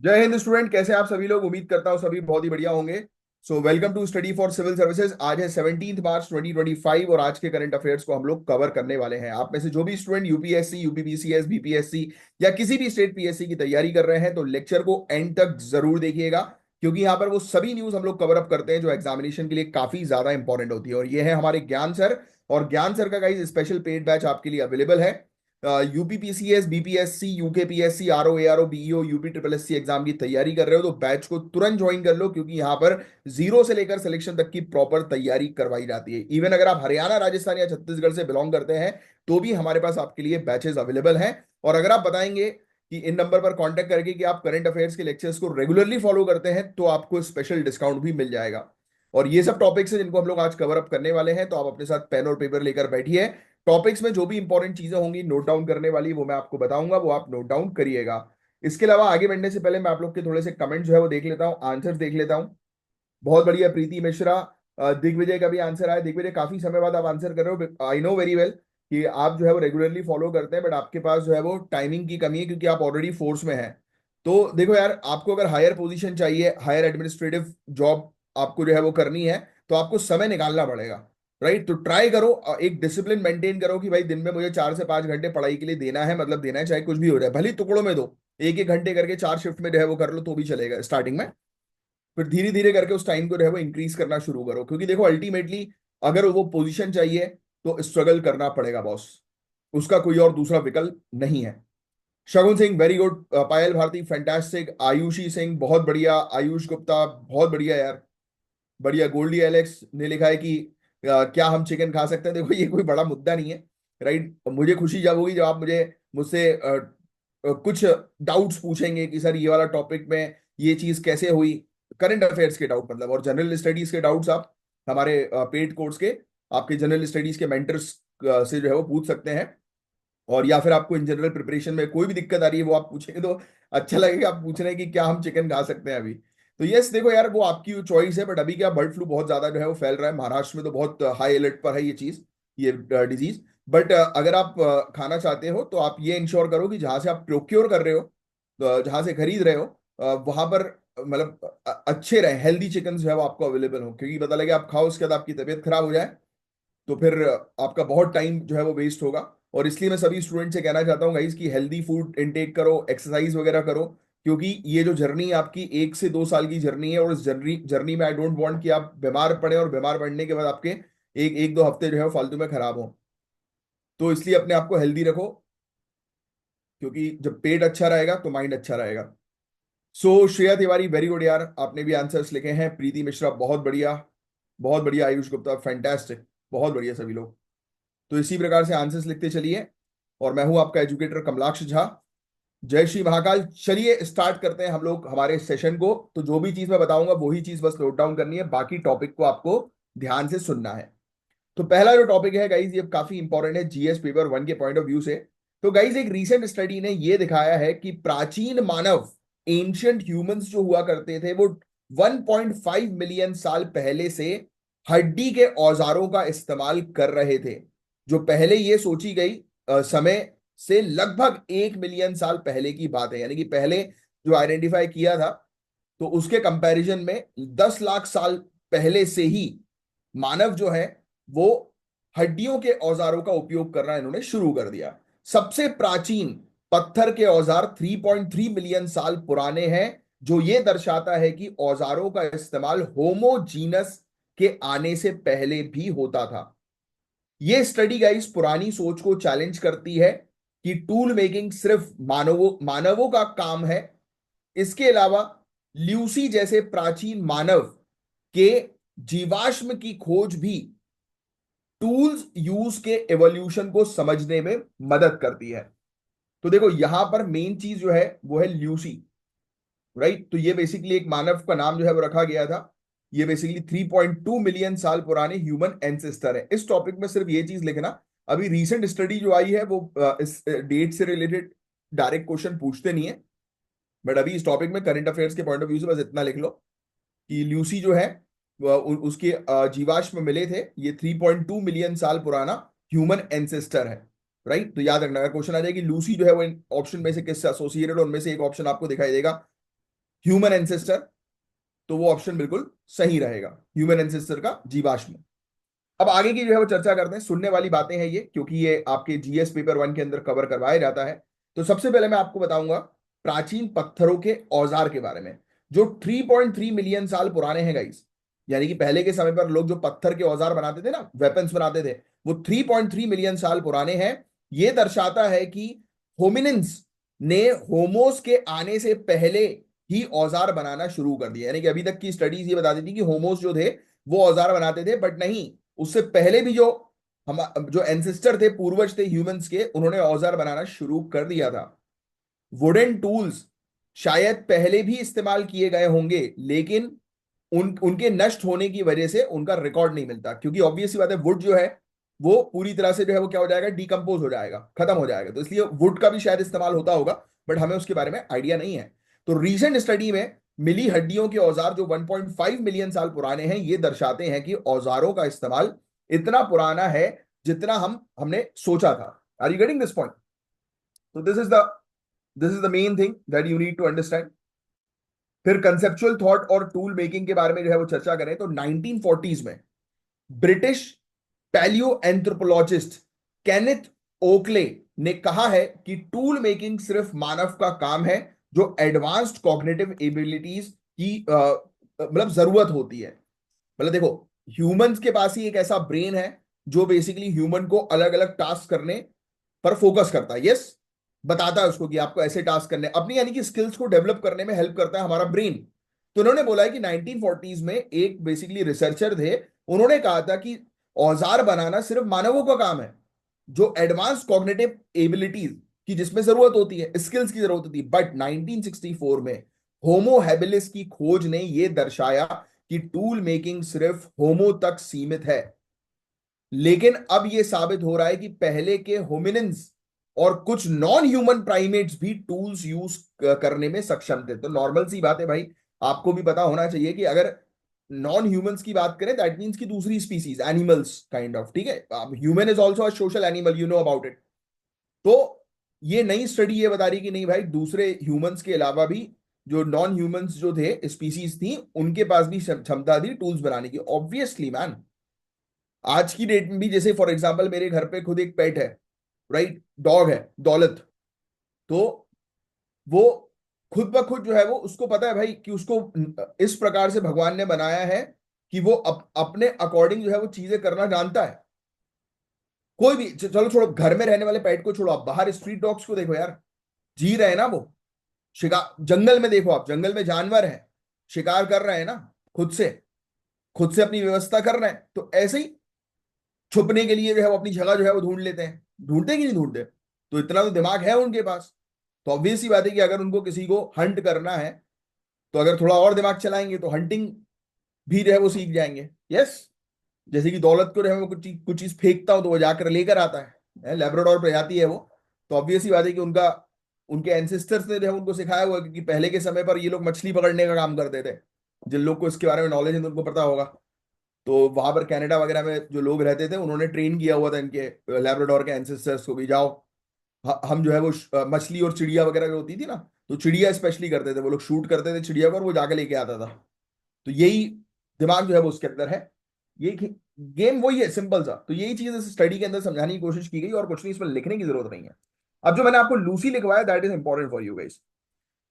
जय हिंद स्टूडेंट, कैसे आप सभी लोग। उम्मीद करता हूँ सभी बहुत ही बढ़िया होंगे। So welcome to study for civil services. आज है 17 मार्च 2025 और आज के करंट अफेयर्स को हम लोग कवर करने वाले हैं। आप में से जो भी स्टूडेंट यूपीएससी, यूपीपीसीएस, बीपीएससी या किसी भी स्टेट पीएससी की तैयारी कर रहे हैं तो लेक्चर को एंड तक जरूर देखिएगा, क्योंकि यहाँ पर वो सभी न्यूज हम लोग कवर अप करते हैं जो एग्जामिनेशन के लिए काफी ज्यादा इंपॉर्टेंट होती है। और ये है हमारे ज्ञान सर। और ज्ञान सर का गाइस स्पेशल पेड बैच आपके लिए अवेलेबल है। UPPCS, BPSC, UKPSC, RO, ARO, BEO, UP triple SC exam की तैयारी कर रहे हो तो बैच को तुरंत ज्वाइन कर लो, क्योंकि यहाँ पर जीरो से लेकर सिलेक्शन तक की प्रॉपर तैयारी करवाई जाती है। इवन अगर आप हरियाणा, राजस्थान या छत्तीसगढ़ से बिलोंग करते हैं तो भी हमारे पास आपके लिए बैचेस अवेलेबल हैं। और अगर आप बताएंगे कि इन नंबर पर कांटेक्ट करके कि आप करंट अफेयर्स के लेक्चर्स को रेगुलरली फॉलो करते हैं तो आपको स्पेशल डिस्काउंट भी मिल जाएगा। और ये सब टॉपिक्स हैं जिनको हम लोग आज कवर अप करने वाले हैं, तो आप अपने साथ पेन और पेपर लेकर बैठिए। टॉपिक्स में जो भी इंपॉर्टेंट चीजें होंगी नोट डाउन करने वाली, वो मैं आपको बताऊंगा, वो आप नोट डाउन करिएगा। इसके अलावा आगे बढ़ने से पहले मैं आप लोग के थोड़े से कमेंट जो है वो देख लेता हूँ, आंसर देख लेता हूँ। बहुत बढ़िया, प्रीति मिश्रा, दिग्विजय का भी आंसर आया। दिग्विजय, काफी समय बाद आप आंसर कर रहे हो। आई नो वेरी वेल कि आप जो है वो रेगुलरली फॉलो करते हैं, बट आपके पास जो है वो टाइमिंग की कमी है, क्योंकि आप ऑलरेडी फोर्स में हैं। तो देखो यार, आपको अगर हायर पोजीशन चाहिए, हायर एडमिनिस्ट्रेटिव जॉब आपको जो है वो करनी है, तो आपको समय निकालना पड़ेगा। राइट, तो ट्राई करो, एक डिसिप्लिन मेंटेन करो कि भाई दिन में मुझे 4 से 5 घंटे पढ़ाई के लिए देना है, मतलब देना है, चाहे कुछ भी हो जाए, भले ही टुकड़ों में दो। एक एक घंटे करके 4 शिफ्ट में जो है वो कर लो तो भी चलेगा स्टार्टिंग में। फिर धीरे धीरे करके उस टाइम को जो है वो इंक्रीज करना शुरू करो, क्योंकि देखो अल्टीमेटली अगर वो पोजीशन चाहिए तो स्ट्रगल करना पड़ेगा बॉस। उसका कोई और दूसरा विकल्प नहीं है। शगुन सिंह वेरी गुड, पायल भारती फैंटास्टिक, आयुषी सिंह बहुत बढ़िया, आयुष गुप्ता बहुत बढ़िया यार, बढ़िया। गोल्डी एलेक्स ने लिखा है कि क्या हम चिकन खा सकते हैं। देखो ये कोई बड़ा मुद्दा नहीं है। राइट, मुझे खुशी जब होगी जब आप मुझसे कुछ डाउट्स पूछेंगे कि सर ये वाला टॉपिक में ये चीज कैसे हुई। करंट अफेयर्स के डाउट मतलब, और जनरल स्टडीज के डाउट्स आप हमारे पेड कोर्स के, आपके जनरल स्टडीज के मेंटर्स से जो है वो पूछ सकते हैं। और या फिर आपको इन जनरल प्रिपरेशन में कोई भी दिक्कत आ रही है वो आप पूछेंगे तो अच्छा लगेगा। आप पूछ रहे हैं कि क्या हम चिकन खा सकते हैं अभी। तो यस, देखो यार, वो आपकी चॉइस है, बट अभी क्या बर्ड फ्लू बहुत ज्यादा जो है वो फैल रहा है महाराष्ट्र में, तो बहुत हाई अलर्ट पर है ये चीज, ये डिजीज। बट अगर आप खाना चाहते हो तो आप ये इंश्योर करो कि जहां से आप प्रोक्योर कर रहे हो, जहां से खरीद रहे हो, वहां पर मतलब अच्छे रहे, हेल्दी चिकन जो है वो आपको अवेलेबल हो, क्योंकि पता लगे आप खाओ उसके बाद आपकी तबीयत खराब हो जाए तो फिर आपका बहुत टाइम जो है वो वेस्ट होगा। और इसलिए मैं सभी स्टूडेंट से कहना चाहता हूँ गाइस कि हेल्दी फूड इनटेक करो, एक्सरसाइज वगैरह करो, क्योंकि ये जो जर्नी है आपकी 1 से 2 साल की जर्नी है, और इस जर्नी जर्नी में आई डोंट वांट कि आप बीमार पड़े और बीमार पड़ने के बाद आपके एक एक 2 हफ्ते जो है वो फालतू में खराब हो। तो इसलिए अपने आप को हेल्दी रखो, क्योंकि जब पेट अच्छा रहेगा तो माइंड अच्छा रहेगा। सो श्रेया तिवारी वेरी गुड यार, आपने भी आंसर्स लिखे हैं। प्रीति मिश्रा बहुत बढ़िया, बहुत बढ़िया। आयुष गुप्ता फैंटास्टिक, बहुत बढ़िया सभी लोग। तो इसी प्रकार से आंसर्स लिखते चलिए। और मैं हूं आपका एजुकेटर कमलाक्ष झा। जय श्री महाकाल। चलिए स्टार्ट करते हैं हम लोग हमारे सेशन को। तो जो भी चीज मैं बताऊंगा वही चीज बस नोट डाउन करनी है, बाकी टॉपिक को आपको ध्यान से सुनना है। तो पहला जो टॉपिक है गाइज, ये काफी इंपॉर्टेंट है जीएस पेपर 1 के पॉइंट ऑफ व्यू से। तो गाइज एक रीसेंट स्टडी ने ये दिखाया है कि प्राचीन मानव, एंशियंट ह्यूमंस जो हुआ करते थे, वो 1.5 मिलियन साल पहले से हड्डी के औजारों का इस्तेमाल कर रहे थे। जो पहले ये सोची गई समय से लगभग 1 मिलियन साल पहले की बात है, यानी कि पहले जो आइडेंटिफाई किया था, तो उसके कंपैरिजन में 10 लाख साल पहले से ही मानव जो है वो हड्डियों के औजारों का उपयोग करना इन्होंने शुरू कर दिया। सबसे प्राचीन पत्थर के औजार 3.3 मिलियन साल पुराने हैं, जो ये दर्शाता है कि औजारों का इस्तेमाल होमोजीनस के आने से पहले भी होता था। ये स्टडी गाइस पुरानी सोच को चैलेंज करती है कि टूल मेकिंग सिर्फ मानवों मानवों का काम है। इसके अलावा ल्यूसी जैसे प्राचीन मानव के जीवाश्म की खोज भी टूल्स यूज के एवोल्यूशन को समझने में मदद करती है। तो देखो यहां पर मेन चीज जो है वो है ल्यूसी। राइट, तो ये बेसिकली एक मानव का नाम जो है वो रखा गया था। ये बेसिकली 3.2 मिलियन साल पुराने ह्यूमन एंसेस्टर है। इस टॉपिक में सिर्फ ये चीज लिखना, अभी रीसेंट स्टडी जो आई है वो इस डेट से रिलेटेड डायरेक्ट क्वेश्चन पूछते नहीं है, बट अभी इस टॉपिक में करंट अफेयर्स के पॉइंट ऑफ व्यू से बस इतना लिख लो कि ल्यूसी जो है उसके जीवाश्म मिले थे। ये 3.2 मिलियन साल पुराना ह्यूमन एंसेस्टर है। राइट, तो याद रखना अगर क्वेश्चन आ जाए कि लूसी जो है वो इन ऑप्शन में से किससे एसोसिएटेड, उनमें से एक ऑप्शन आपको दिखाई देगा ह्यूमन एंसेस्टर, तो वो ऑप्शन बिल्कुल सही रहेगा, ह्यूमन एंसेस्टर का जीवाश्म। अब आगे की जो है वो चर्चा करते हैं, सुनने वाली बातें हैं ये, क्योंकि ये आपके जीएस पेपर 1 के अंदर कवर करवाया जाता है। तो सबसे पहले मैं आपको बताऊंगा प्राचीन पत्थरों के औजार के बारे में, जो 3.3 मिलियन साल पुराने हैं गाइस। यानी कि पहले के समय पर लोग जो पत्थर के औजार बनाते थे ना, वेपन्स बनाते थे, वो 3.3 मिलियन साल पुराने हैं। ये दर्शाता है कि होमिनिन्स ने होमोस के आने से पहले ही औजार बनाना शुरू कर दिया। यानी कि अभी तक की स्टडीज ये बताती थी कि होमोस जो थे वो औजार बनाते थे, बट नहीं, उससे पहले भी जो हम जो एंसेस्टर थे, पूर्वज थे ह्यूमंस के, उन्होंने औजार बनाना शुरू कर दिया था। वुडन टूल्स शायद पहले भी इस्तेमाल किए गए होंगे, लेकिन उनके नष्ट होने की वजह से उनका रिकॉर्ड नहीं मिलता, क्योंकि ऑब्वियस सी बात है, वुड जो है वो पूरी तरह से जो है वो क्या हो जाएगा, डिकम्पोज हो जाएगा, खत्म हो जाएगा। तो इसलिए वुड का भी शायद इस्तेमाल होता होगा, बट हमें उसके बारे में आइडिया नहीं है। तो रीसेंट स्टडी में मिली हड्डियों के औजार जो 1.5 मिलियन साल पुराने हैं, ये दर्शाते हैं कि औजारों का इस्तेमाल इतना पुराना है जितना हमने सोचा था। Are you getting this point? तो this is the main thing that you need to understand. फिर कंसेप्चुअल थॉट और टूल मेकिंग के बारे में जो है वो चर्चा करें, तो 1940s में British palaeoanthropologist Kenneth Oakley ने कहा है कि टूल मेकिंग सिर्फ मानव का काम है जो एडवांस्ड कॉग्निटिव एबिलिटीज की मतलब जरूरत होती है। मतलब देखो, ह्यूमंस के पास ही एक ऐसा ब्रेन है जो बेसिकली ह्यूमन को अलग अलग टास्क करने पर फोकस करता है। यस, बताता है उसको कि आपको ऐसे टास्क करने, अपनी यानी कि स्किल्स को डेवलप करने में हेल्प करता है हमारा ब्रेन। तो उन्होंने बोला है कि 1940s में एक बेसिकली रिसर्चर थे, उन्होंने कहा था कि औजार बनाना सिर्फ मानवों का काम है जो एडवांस कॉग्निटिव एबिलिटीज की जिसमें जरूरत होती है, स्किल्स की जरूरत होती है। बट 1964 में होमो हैबिलिस की खोज ने यह दर्शाया कि टूल मेकिंग सिर्फ होमो तक सीमित है। लेकिन अब यह साबित हो रहा है कि पहले के होमिनिन्स और कुछ नॉन ह्यूमन प्राइमेट्स भी टूल्स यूज करने में सक्षम थे। तो नॉर्मल सी बात है भाई, आपको भी पता होना चाहिए कि अगर नॉन ह्यूमंस की बात करें, दैट मीन्स की दूसरी स्पीसीज, एनिमल्स काइंड ऑफ, ठीक है। Human is also a social animal, you know about it. तो ये नई स्टडी ये बता रही कि नहीं भाई, दूसरे ह्यूमंस के अलावा भी जो नॉन ह्यूमंस जो थे, स्पीसीज थी, उनके पास भी क्षमता थी टूल्स बनाने की। ऑब्वियसली मैन, आज की डेट में भी, जैसे फॉर एग्जांपल मेरे घर पे खुद एक पेट है, राइट, डॉग है, दौलत। तो वो खुद ब खुद जो है वो, उसको पता है भाई कि उसको इस प्रकार से भगवान ने बनाया है कि वो अपने अकॉर्डिंग जो है वो चीजें करना जानता है। कोई भी चलो छोड़ो, घर में रहने वाले पेट को छोड़ो, आप बाहर स्ट्रीट डॉग्स को देखो यार, जी रहे हैं ना वो। शिकार, जंगल में देखो आप, जंगल में जानवर है, शिकार कर रहे हैं ना, खुद से, खुद से अपनी व्यवस्था कर रहे हैं। तो ऐसे ही छुपने के लिए जो है वो अपनी जगह जो है वो ढूंढ लेते हैं, ढूंढते कि नहीं ढूंढते? तो इतना तो दिमाग है उनके पास। तो ऑब्वियस सी बात है कि अगर उनको किसी को हंट करना है, तो अगर थोड़ा और दिमाग चलाएंगे तो हंटिंग भी जो है वो सीख जाएंगे। यस, जैसे कि दौलत को जो है वो कुछ चीज फेंकता हो तो वो जाकर लेकर आता है, लेब्राडोर प्रजाति है वो। तो ऑब्वियस सी बात है कि उनका, उनके एंसेस्टर्स ने जो है उनको सिखाया हुआ है, क्योंकि पहले के समय पर ये लोग मछली पकड़ने का काम करते थे। जिन लोग को इसके बारे में नॉलेज है तो उनको पता होगा। तो वहां पर कनाडा वगैरह में जो लोग रहते थे, उन्होंने ट्रेन किया हुआ था इनके लैब्राडोर के एंसेस्टर्स को भी, जाओ हम जो है वो मछली और चिड़िया वगैरह जो होती थी ना, तो चिड़िया स्पेशली करते थे वो लोग, शूट करते थे चिड़िया को और वो जाके लेके आता था। तो यही दिमाग जो है वो उसके अंदर है। ये गेम वही है, सिंपल सा। तो यही चीज इस स्टडी के अंदर समझाने की कोशिश की गई, और कुछ नहीं, इसमें लिखने की जरूरत नहीं है। अब जो मैंने आपको लूसी लिखवाया, that is important for you guys.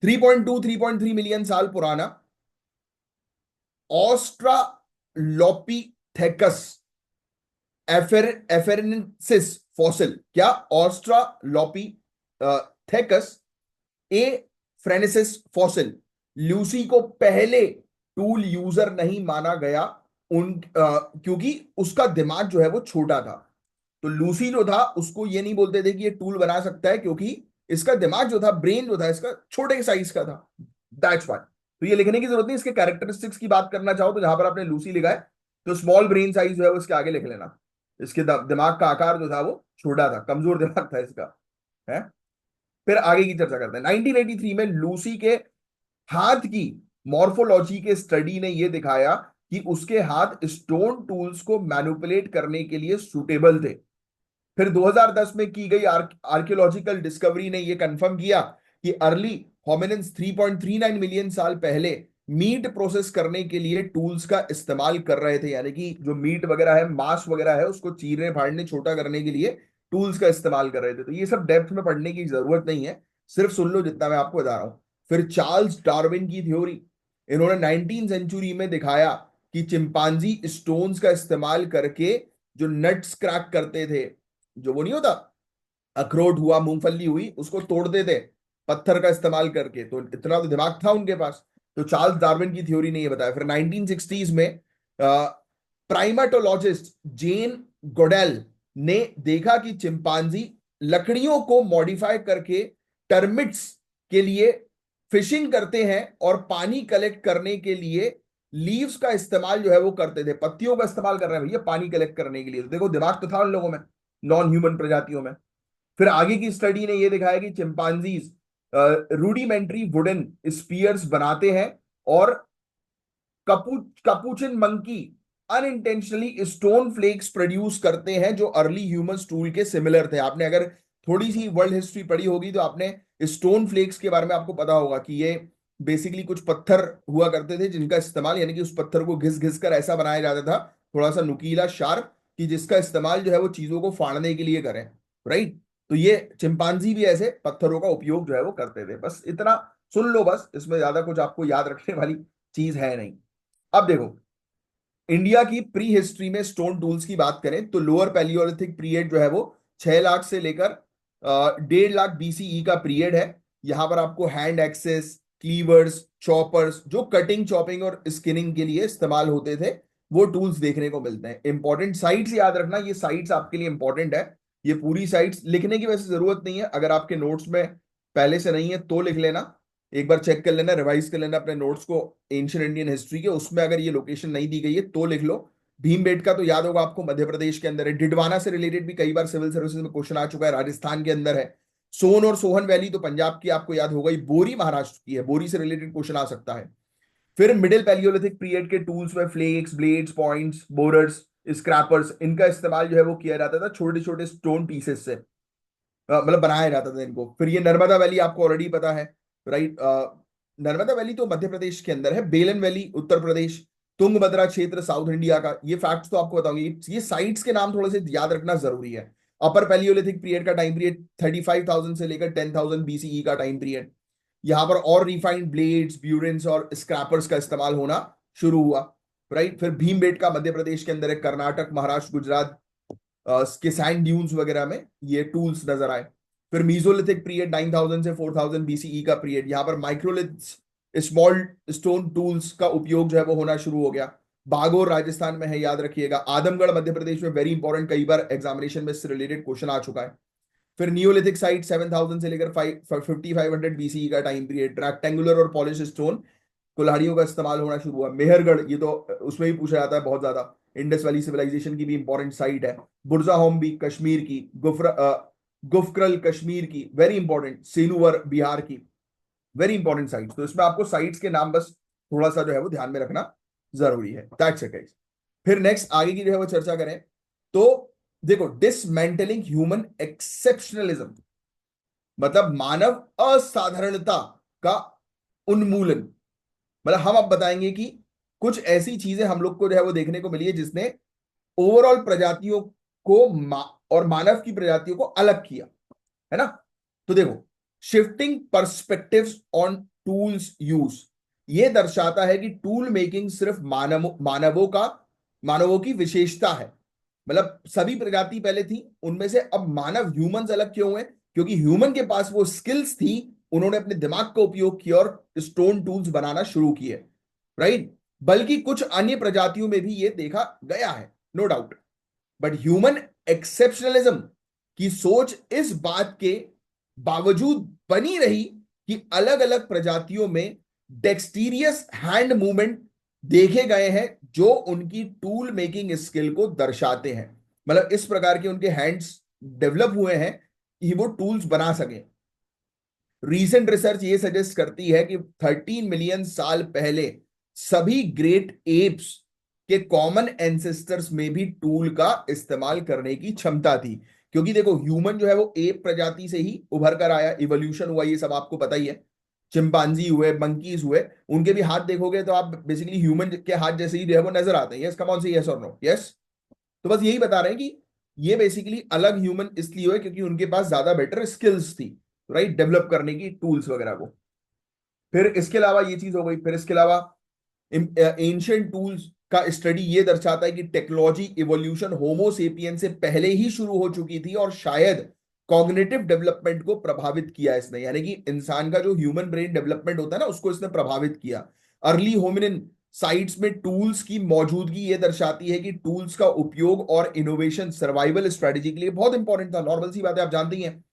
3.3 million साल पुराना ऑस्ट्रालोपिथेकस एफेरेंसिस फॉसिल, क्या, ऑस्ट्रालोपिथेकस ए फ्रेनेसिस फॉसिल, लूसी को पहले टूल यूजर नहीं माना गया, क्योंकि उसका दिमाग जो है वो छोटा था। तो लूसी जो था उसको ये नहीं बोलते थे कि ये टूल बना सकता है, क्योंकि इसका दिमाग जो था, ब्रेन जो था इसका, छोटे साइज का था। That's why. तो ये लिखने की जरूरत नहीं, इसके कैरेक्टरिस्टिक्स की बात करना चाहो तो जहां पर आपने लूसी लिखा है, तो स्मॉल ब्रेन साइज जो है वो इसके आगे लिख लेना। इसके दिमाग का आकार जो था वो छोटा था, कमजोर दिमाग था इसका, है। फिर आगे की चर्चा करते हैं। 1983 में लूसी के हाथ की मॉर्फोलॉजी के स्टडी ने यह दिखाया कि उसके हाथ स्टोन टूल्स को मैनिपुलेट करने के लिए सुटेबल थे। फिर 2010 में की गई आर्कियोलॉजिकल डिस्कवरी ने यह कंफर्म किया कि अर्ली होमिनिन्स 3.39 मिलियन साल पहले मीट प्रोसेस करने के लिए टूल्स का इस्तेमाल कर रहे थे, यानी कि जो मीट वगैरह है, मांस वगैरह है, उसको चीरने फाड़ने छोटा करने के लिए टूल्स का इस्तेमाल कर रहे थे। तो ये सब डेप्थ में पढ़ने की जरूरत नहीं है, सिर्फ सुन लो जितना मैं आपको बता रहा हूं। फिर चार्ल्स डार्विन की थ्योरी, इन्होंने 19 सेंचुरी में दिखाया कि चिंपांजी स्टोन्स का इस्तेमाल करके जो नट्स क्रैक करते थे, जो वो नहीं होता, अखरोट हुआ, मूंगफली हुई, उसको तोड़ते थे पत्थर का इस्तेमाल करके। तो इतना तो दिमाग था उनके पास। तो चार्ल्स डार्विन की थ्योरी ने ये बताया। फिर 1960s में प्राइमेटोलॉजिस्ट जेन गोडेल ने देखा कि चिंपांजी लकड़ियों को मॉडिफाई करके टर्मिट्स के लिए फिशिंग करते हैं, और पानी कलेक्ट करने के लिए लीव्स का इस्तेमाल जो है वो करते थे। पत्तियों का इस्तेमाल कर रहे हैं भैया पानी कलेक्ट करने के लिए। तो देखो दिमाग तो था उन लोगों में, नॉन ह्यूमन प्रजातियों में। फिर आगे की स्टडी ने यह दिखाया कि चिंपांजीज रूडिमेंट्री वुडन स्पीयर्स बनाते हैं, और capuchin monkey unintentionally stone flakes produce करते हैं जो अर्ली ह्यूमन टूल के सिमिलर थे। आपने अगर थोड़ी सी वर्ल्ड हिस्ट्री पढ़ी होगी तो आपने स्टोन फ्लेक्स के बारे में आपको पता होगा कि ये बेसिकली कुछ पत्थर हुआ करते थे जिनका इस्तेमाल, यानी कि उस पत्थर को घिस घिस कर ऐसा बनाया जाता था, थोड़ा सा नुकीला शार्प, कि जिसका इस्तेमाल जो है वो चीजों को फाड़ने के लिए करें। राइट। तो ये चिंपांजी भी ऐसे पत्थरों का उपयोग जो है वो करते थे। बस इतना सुन लो, बस इसमें ज्यादा कुछ आपको याद रखने वाली चीज है नहीं। अब देखो, इंडिया की प्री हिस्ट्री में स्टोन टूल्स की बात करें तो लोअर पैलियोलिथिक पीरियड जो है वो 6 लाख से लेकर 1.5 लाख बीसीई का पीरियड है। यहां पर आपको हैंड एक्सेस, क्लीवर्स, चॉपर्स, जो कटिंग, चॉपिंग और स्किनिंग के लिए इस्तेमाल होते थे, वो टूल्स देखने को मिलते हैं। इंपॉर्टेंट साइट्स याद रखना, ये साइट्स आपके लिए इंपॉर्टेंट है। ये पूरी साइट्स लिखने की वैसे जरूरत नहीं है, अगर आपके नोट्स में पहले से नहीं है तो लिख लेना, एक बार चेक कर लेना, रिवाइज कर लेना अपने नोट्स को एंशियंट इंडियन हिस्ट्री के, उसमें अगर ये लोकेशन नहीं दी गई है तो लिख लो। भीमबेटका तो याद होगा आपको, मध्य प्रदेश के अंदर है। डिडवाना से रिलेटेड भी कई बार सिविल सर्विसेज में क्वेश्चन आ चुका है, राजस्थान के अंदर है। सोन और सोहन वैली तो पंजाब की आपको याद होगा ही, बोरी महाराष्ट्र की है, बोरी से रिलेटेड क्वेश्चन आ सकता है। फिर मिडिल पैलियोलिथिक पीरियड के टूल्स में flakes, blades, points, borers, scrapers, इनका इस्तेमाल जो है वो किया जाता था छोटे छोटे स्टोन पीसेस से, मतलब बनाया जाता था इनको। फिर ये नर्मदा वैली आपको ऑलरेडी पता है, राइट। नर्मदा वैली तो मध्य प्रदेश के अंदर है, बेलन वैली उत्तर प्रदेश, तुंगभद्रा क्षेत्र साउथ इंडिया का। ये फैक्ट्स तो आपको बताऊंगी, ये साइट्स के नाम थोड़े से याद रखना जरूरी है। अपर पैलियोलिथिक पीरियड का टाइम पीरियड 35,000 से लेकर 10,000 बीसीई का टाइम पीरियड। यहां पर और रिफाइंड ब्लेड्स, ब्यूरेंस और स्क्रैपर्स का इस्तेमाल होना शुरू हुआ, राइट। फिर भीमबेटका मध्य प्रदेश के अंदर है, कर्नाटक, महाराष्ट्र, गुजरात के सैंड ड्यून्स वगैरह में ये टूल्स नजर आए। फिर मीजोलिथिक पीरियड 9,000 से 4,000 बीसीई का पीरियड, यहां पर माइक्रोलिथ्स, स्मॉल स्टोन टूल्स का उपयोग जो है वो होना शुरू हो गया। बागोर राजस्थान में है, याद रखिएगा। आदमगढ़ मध्य प्रदेश में, वेरी इंपॉर्टेंट, कई बार एग्जामिनेशन में इससे रिलेटेड क्वेश्चन आ चुका है। फिर नियोलिथिक साइट 7,000 से लेकर 5,500 बीसीई का टाइम पीरियड, रेक्टेंगुलर और पॉलिश स्टोन कुल्हाड़ियों का इस्तेमाल होना शुरू हुआ। मेहरगढ़, ये तो उसमें भी पूछा जाता है बहुत ज्यादा, इंडस वैली सिविलाइजेशन की भी इंपॉर्टेंट साइट है। बुरजा होम भी कश्मीर की, गुफक्रल कश्मीर की, वेरी इंपॉर्टेंट, सेनुवर बिहार की, वेरी इंपॉर्टेंट साइट्स। तो इसमें आपको साइट्स के नाम बस थोड़ा सा जो है वो ध्यान में रखना जरूरी है। That's it guys. फिर नेक्स्ट आगे की जो है वो चर्चा करें तो देखो, डिसमेंटलिंग ह्यूमन एक्सेप्शनलिज्म, मतलब मानव असाधारणता का उन्मूलन। मतलब हम अब बताएंगे कि कुछ ऐसी चीजें हम लोग को जो है वो देखने को मिली है जिसने ओवरऑल प्रजातियों को और मानव की प्रजातियों को अलग किया, है ना। तो देखो, shifting perspectives on tools use, ये दर्शाता है कि टूल मेकिंग सिर्फ मानवों की विशेषता है। मतलब सभी प्रजाति पहले थी, उनमें से अब मानव, ह्यूमंस अलग क्यों हुए? क्योंकि ह्यूमन के पास वो स्किल्स थी, उन्होंने अपने दिमाग का उपयोग किया और स्टोन टूल्स बनाना शुरू किए, राइट। बल्कि कुछ अन्य प्रजातियों में भी ये देखा गया है, no doubt. But human exceptionalism की सोच इस बात के बावजूद बनी रही कि अलग अलग प्रजातियों में डेक्सटीरियस हैंड मूवमेंट देखे गए हैं जो उनकी टूल मेकिंग स्किल को दर्शाते हैं। मतलब इस प्रकार के उनके हैंड्स डेवलप हुए हैं कि वो टूल्स बना सके। रीसेंट रिसर्च ये सजेस्ट करती है कि 13 मिलियन साल पहले सभी ग्रेट एप्स के कॉमन एंसेस्टर्स में भी टूल का इस्तेमाल करने की क्षमता थी। क्योंकि देखो ह्यूमन जो है वो एप प्रजाति से ही उभर कर आया, इवोल्यूशन हुआ, ये सब आपको पता ही है। चिंपांजी हुए, मंकीज हुए, उनके भी हाथ देखोगे तो आप बेसिकली ह्यूमन के हाथ जैसे ही जो है वो नजर आते हैं। यस, कम ऑन से यस और नो, यस। तो बस यही बता रहे हैं कि ये बेसिकली अलग ह्यूमन इसलिए हुए क्योंकि उनके पास ज्यादा बेटर स्किल्स थी, राइट, डेवलप करने की टूल्स वगैरह को। फिर इसके अलावा ये चीज हो गई। फिर इसके अलावा एंशियंट टूल्स का स्टडी ये दर्शाता है कि टेक्नोलॉजी इवोल्यूशन होमोसेपियन से पहले ही शुरू हो चुकी थी और शायद कॉग्निटिव डेवलपमेंट को प्रभावित किया इसने, यानी कि इंसान का जो ह्यूमन ब्रेन डेवलपमेंट होता है ना उसको इसने प्रभावित किया। अर्ली होमिनिन साइट्स में टूल्स की मौजूदगी ये दर्शाती है कि टूल्स का उपयोग और इनोवेशन सर्वाइवल स्ट्रेटेजी के लिए बहुत इंपॉर्टेंट था। नॉर्मल सी बात है, आप जानते ही हैं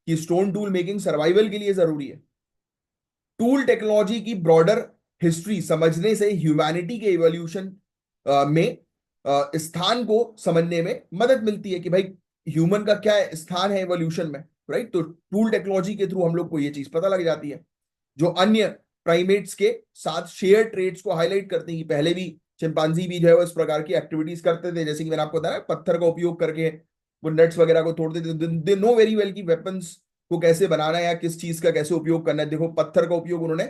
कि स्टोन टूल मेकिंग सर्वाइवल के लिए जरूरी है। टूल टेक्नोलॉजी की ब्रॉडर हिस्ट्री समझने से ह्यूमैनिटी के इवोल्यूशन में स्थान को समझने में मदद मिलती है कि भाई ह्यूमन का क्या स्थान है इवोल्यूशन में, राइट। तो टूल टेक्नोलॉजी के थ्रू हम लोग को ये चीज पता लग जाती है, जो अन्य प्राइमेट्स के साथ शेयर ट्रेड्स को हाईलाइट करते हैं। पहले भी चिंपांजी भी जो है वो इस प्रकार की एक्टिविटीज करते थे, जैसे कि मैंने आपको बताया पत्थर का उपयोग करके वो नट्स वगैरह को तोड़ते थे। दे नो वेरी वेल की वेपन्स को कैसे बनाना है या किस चीज का कैसे उपयोग करना है। देखो पत्थर का उपयोग उन्होंने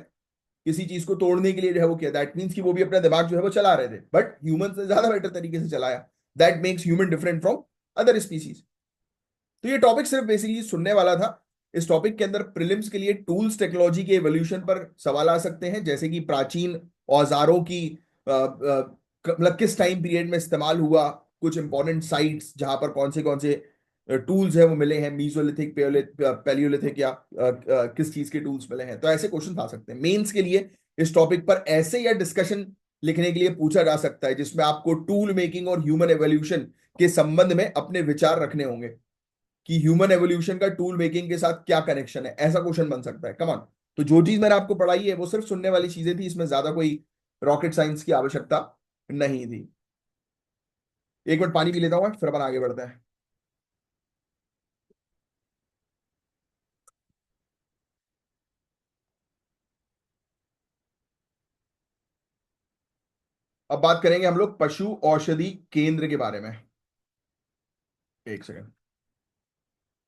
किसी चीज को तोड़ने के लिए जो है वो किया। दैट मीन्स कि वो भी अपना दिमाग जो है वो चला रहे थे, बट ह्यूमन से ज्यादा बेटर तरीके से चलाया। That makes human different from other species. तो ये टॉपिक सिर्फ बेसिकली सुनने वाला था। इस टॉपिक के अंदर प्रीलिम्स के लिए टूल्स टेक्नोलॉजी के एवोल्यूशन पर सवाल आ सकते हैं, जैसे कि प्राचीन औजारों की मतलब किस टाइम पीरियड में इस्तेमाल हुआ, कुछ इंपॉर्टेंट साइट्स जहां पर कौन से टूल्स है वो मिले हैं, मीसोलिथिक, पैलियोलिथिक, या किस चीज के टूल्स मिले हैं। तो ऐसे क्वेश्चन आ सकते हैं मेंस के लिए। इस टॉपिक पर ऐसे या डिस्कशन लिखने के लिए पूछा जा सकता है जिसमें आपको टूल मेकिंग और ह्यूमन एवोल्यूशन के संबंध में अपने विचार रखने होंगे कि ह्यूमन एवोल्यूशन का टूल मेकिंग के साथ क्या कनेक्शन है। ऐसा क्वेश्चन बन सकता है, कमान। तो जो चीज मैंने आपको पढ़ाई है वो सिर्फ सुनने वाली चीजें थी, इसमें ज्यादा कोई रॉकेट साइंस की आवश्यकता नहीं थी। एक मिनट पानी पी लेता हूं मैं, फिर अपन आगे बढ़ते हैं। अब बात करेंगे हम लोग पशु औषधि केंद्र के बारे में। एक सेकंड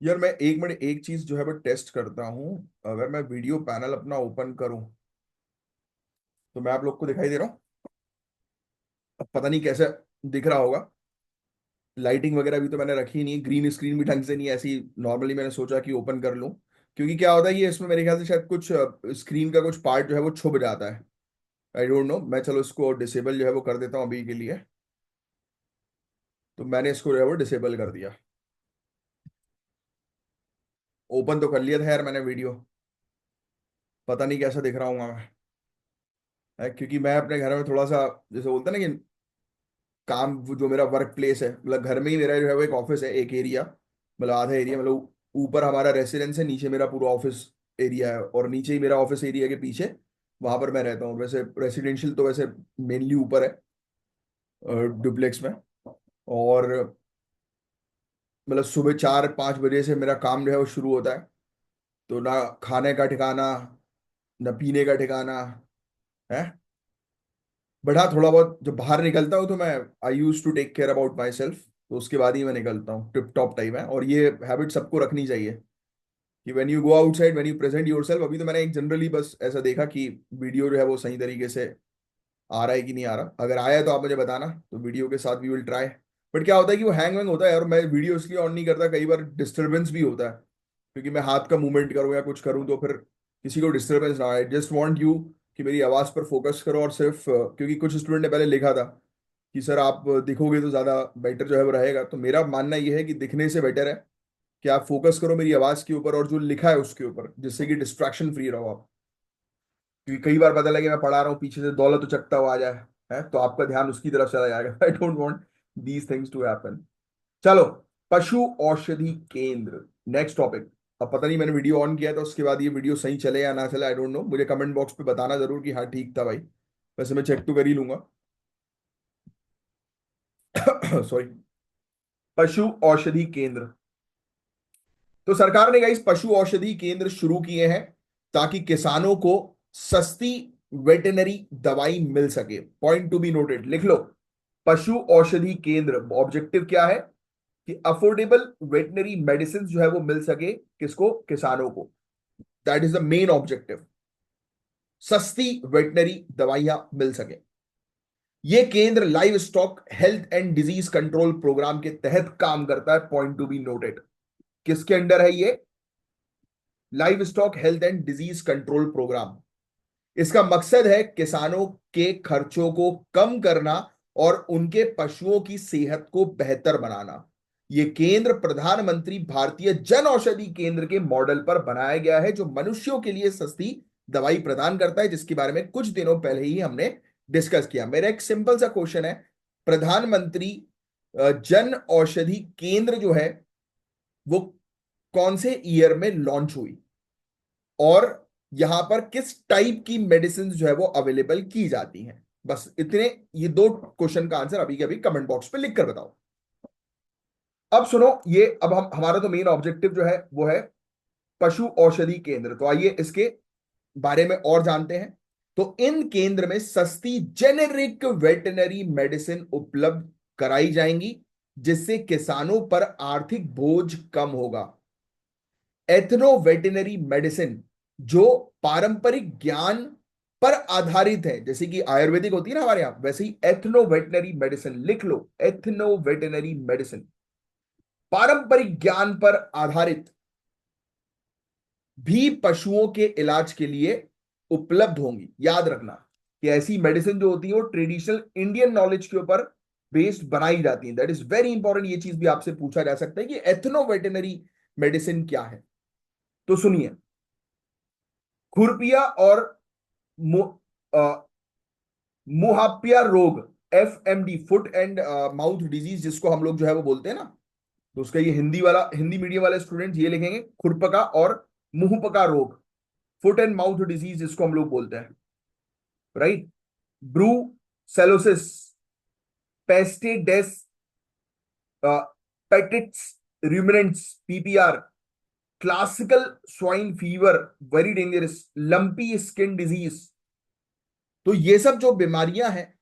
यार, मैं एक मिनट एक चीज जो है वो टेस्ट करता हूं। अगर मैं वीडियो पैनल अपना ओपन करूं तो मैं आप लोग को दिखाई दे रहा हूं। अब पता नहीं कैसे दिख रहा होगा। लाइटिंग वगैरह भी तो मैंने रखी नहीं, ग्रीन स्क्रीन भी ढंग से नहीं है, ऐसी नॉर्मली मैंने सोचा कि ओपन कर लूं। क्योंकि क्या होता है, ये इसमें मेरे ख्याल से शायद कुछ स्क्रीन का कुछ पार्ट जो है वो छुप जाता है। आई डोंट नो, मैं चलो इसको डिसेबल जो है वो कर देता हूँ अभी के लिए। तो मैंने इसको जो है वो डिसेबल कर दिया। ओपन तो कर लिया था यार मैंने वीडियो। पता नहीं कैसा दिख रहा हूँ मैं। क्योंकि मैं अपने घर में थोड़ा सा, जैसे बोलते हैं ना कि काम, वो जो मेरा वर्क प्लेस है, मतलब घर में ही मेरा जो है वो एक ऑफिस है, एक एरिया, मतलब आधा एरिया, मतलब ऊपर हमारा रेसिडेंस है, नीचे मेरा पूरा ऑफिस एरिया है, और नीचे ही मेरा ऑफिस एरिया के पीछे वहां पर मैं रहता हूँ। वैसे रेसिडेंशियल तो वैसे मेनली ऊपर है, डुप्लेक्स में। और मतलब सुबह 4-5 बजे से मेरा काम जो है वो शुरू होता है। तो ना खाने का ठिकाना, ना पीने का ठिकाना है। बट हाँ, थोड़ा बहुत जब बाहर निकलता हूँ तो मैं I use to take care about my self. तो उसके बाद ही मैं निकलता हूँ, टिप टॉप टाइम है। और ये हैबिट सबको रखनी चाहिए कि when you go outside, when you present yourself. अभी तो मैंने एक जनरली बस ऐसा देखा कि वीडियो जो है वो सही तरीके से आ रहा है कि नहीं आ रहा। अगर आया है तो आप मुझे बताना, तो वीडियो के साथ वी विल ट्राई। बट क्या होता है कि वो हैंग वैंग होता है यार, मैं वीडियो इसलिए ऑन नहीं करता, कई बार डिस्टर्बेंस भी होता है। क्योंकि मैं हाथ का मूवमेंट करूँ या कुछ करूँ तो फिर किसी को डिस्टर्बेंस ना आए। जस्ट वांट यू कि मेरी आवाज पर फोकस करो। और सिर्फ क्योंकि कुछ स्टूडेंट ने पहले लिखा था कि सर आप दिखोगे तो ज्यादा बेटर जो है वो रहेगा, तो मेरा मानना ये है कि दिखने से बेटर है कि आप फोकस करो मेरी आवाज के ऊपर और जो लिखा है उसके ऊपर, जिससे कि डिस्ट्रैक्शन फ्री रहो आप। क्योंकि कई बार पता लगे मैं पढ़ा रहा हूँ, पीछे से दौलत उचकता हुआ आ जाए, है तो आपका ध्यान उसकी तरफ चला जाएगा। I don't want these things to happen. चलो, पशु औषधि केंद्र, नेक्स्ट टॉपिक। अब पता नहीं मैंने वीडियो ऑन किया था उसके बाद ये वीडियो सही चले या ना चले, आई डोंट नो। मुझे कमेंट बॉक्स पे बताना जरूर कि हाँ ठीक था भाई। वैसे मैं चेक तो कर ही लूंगा। सॉरी। पशु औषधि केंद्र। तो सरकार ने इस पशु औषधि केंद्र शुरू किए हैं ताकि किसानों को सस्ती वेटेनरी दवाई मिल सके। पॉइंट टू बी नोटेड, लिख लो। पशु औषधि केंद्र ऑब्जेक्टिव क्या है? कि अफोर्डेबल वेटनरी मेडिसिन जो है वो मिल सके, किसको? किसानों को। That is the main objective, सस्ती वेटनरी दवाइयां मिल सके। ये केंद्र livestock health and disease control programme के तहत काम करता है, पॉइंट टू बी नोटेड। किसके अंडर है ये? Livestock health and disease control programme. इसका मकसद है किसानों के खर्चों को कम करना और उनके पशुओं की सेहत को बेहतर बनाना। यह केंद्र प्रधानमंत्री भारतीय जन औषधि केंद्र के मॉडल पर बनाया गया है, जो मनुष्यों के लिए सस्ती दवाई प्रदान करता है, जिसके बारे में कुछ दिनों पहले ही हमने डिस्कस किया। मेरा एक सिंपल सा क्वेश्चन है, प्रधानमंत्री जन औषधि केंद्र जो है वो कौन से ईयर में लॉन्च हुई, और यहां पर किस टाइप की मेडिसिन जो है वो अवेलेबल की जाती हैं? बस इतने, ये दो क्वेश्चन का आंसर अभी के अभी कमेंट बॉक्स पे लिख कर बताओ। अब सुनो, ये अब हम, हमारा तो मेन ऑब्जेक्टिव जो है वो है पशु औषधि केंद्र। तो आइए इसके बारे में और जानते हैं। तो इन केंद्र में सस्ती जेनेरिक वेटनरी मेडिसिन उपलब्ध कराई जाएंगी, जिससे किसानों पर आर्थिक बोझ कम होगा। एथनो वेटनरी मेडिसिन जो पारंपरिक ज्ञान पर आधारित है, जैसे कि आयुर्वेदिक होती है ना हमारे यहां, वैसे ही एथनो वेटनरी मेडिसिन, लिख लो, एथनो वेटनरी मेडिसिन पारंपरिक ज्ञान पर आधारित भी पशुओं के इलाज के लिए उपलब्ध होंगी। याद रखना कि ऐसी मेडिसिन जो होती है वो ट्रेडिशनल इंडियन नॉलेज के ऊपर बेस्ड बनाई जाती है। That is very important. ये चीज भी आपसे पूछा जा सकता है कि एथनो वेटनरी मेडिसिन क्या है। तो सुनिए, खुरपिया और मु, अ, मुहापिया रोग, FMD, foot and mouth disease, जिसको हम लोग जो है वो बोलते हैं ना, तो उसका ये हिंदी वाला, हिंदी मीडियम वाले स्टूडेंट ये लिखेंगे खुरपका और मुंहपका रोग, फुट एंड माउथ डिजीज जिसको हम लोग बोलते हैं, right. Brucellosis, peste des, petits ruminants, PPR, classical swine fever, very dangerous, lumpy skin disease. तो ये सब जो बीमारियां हैं,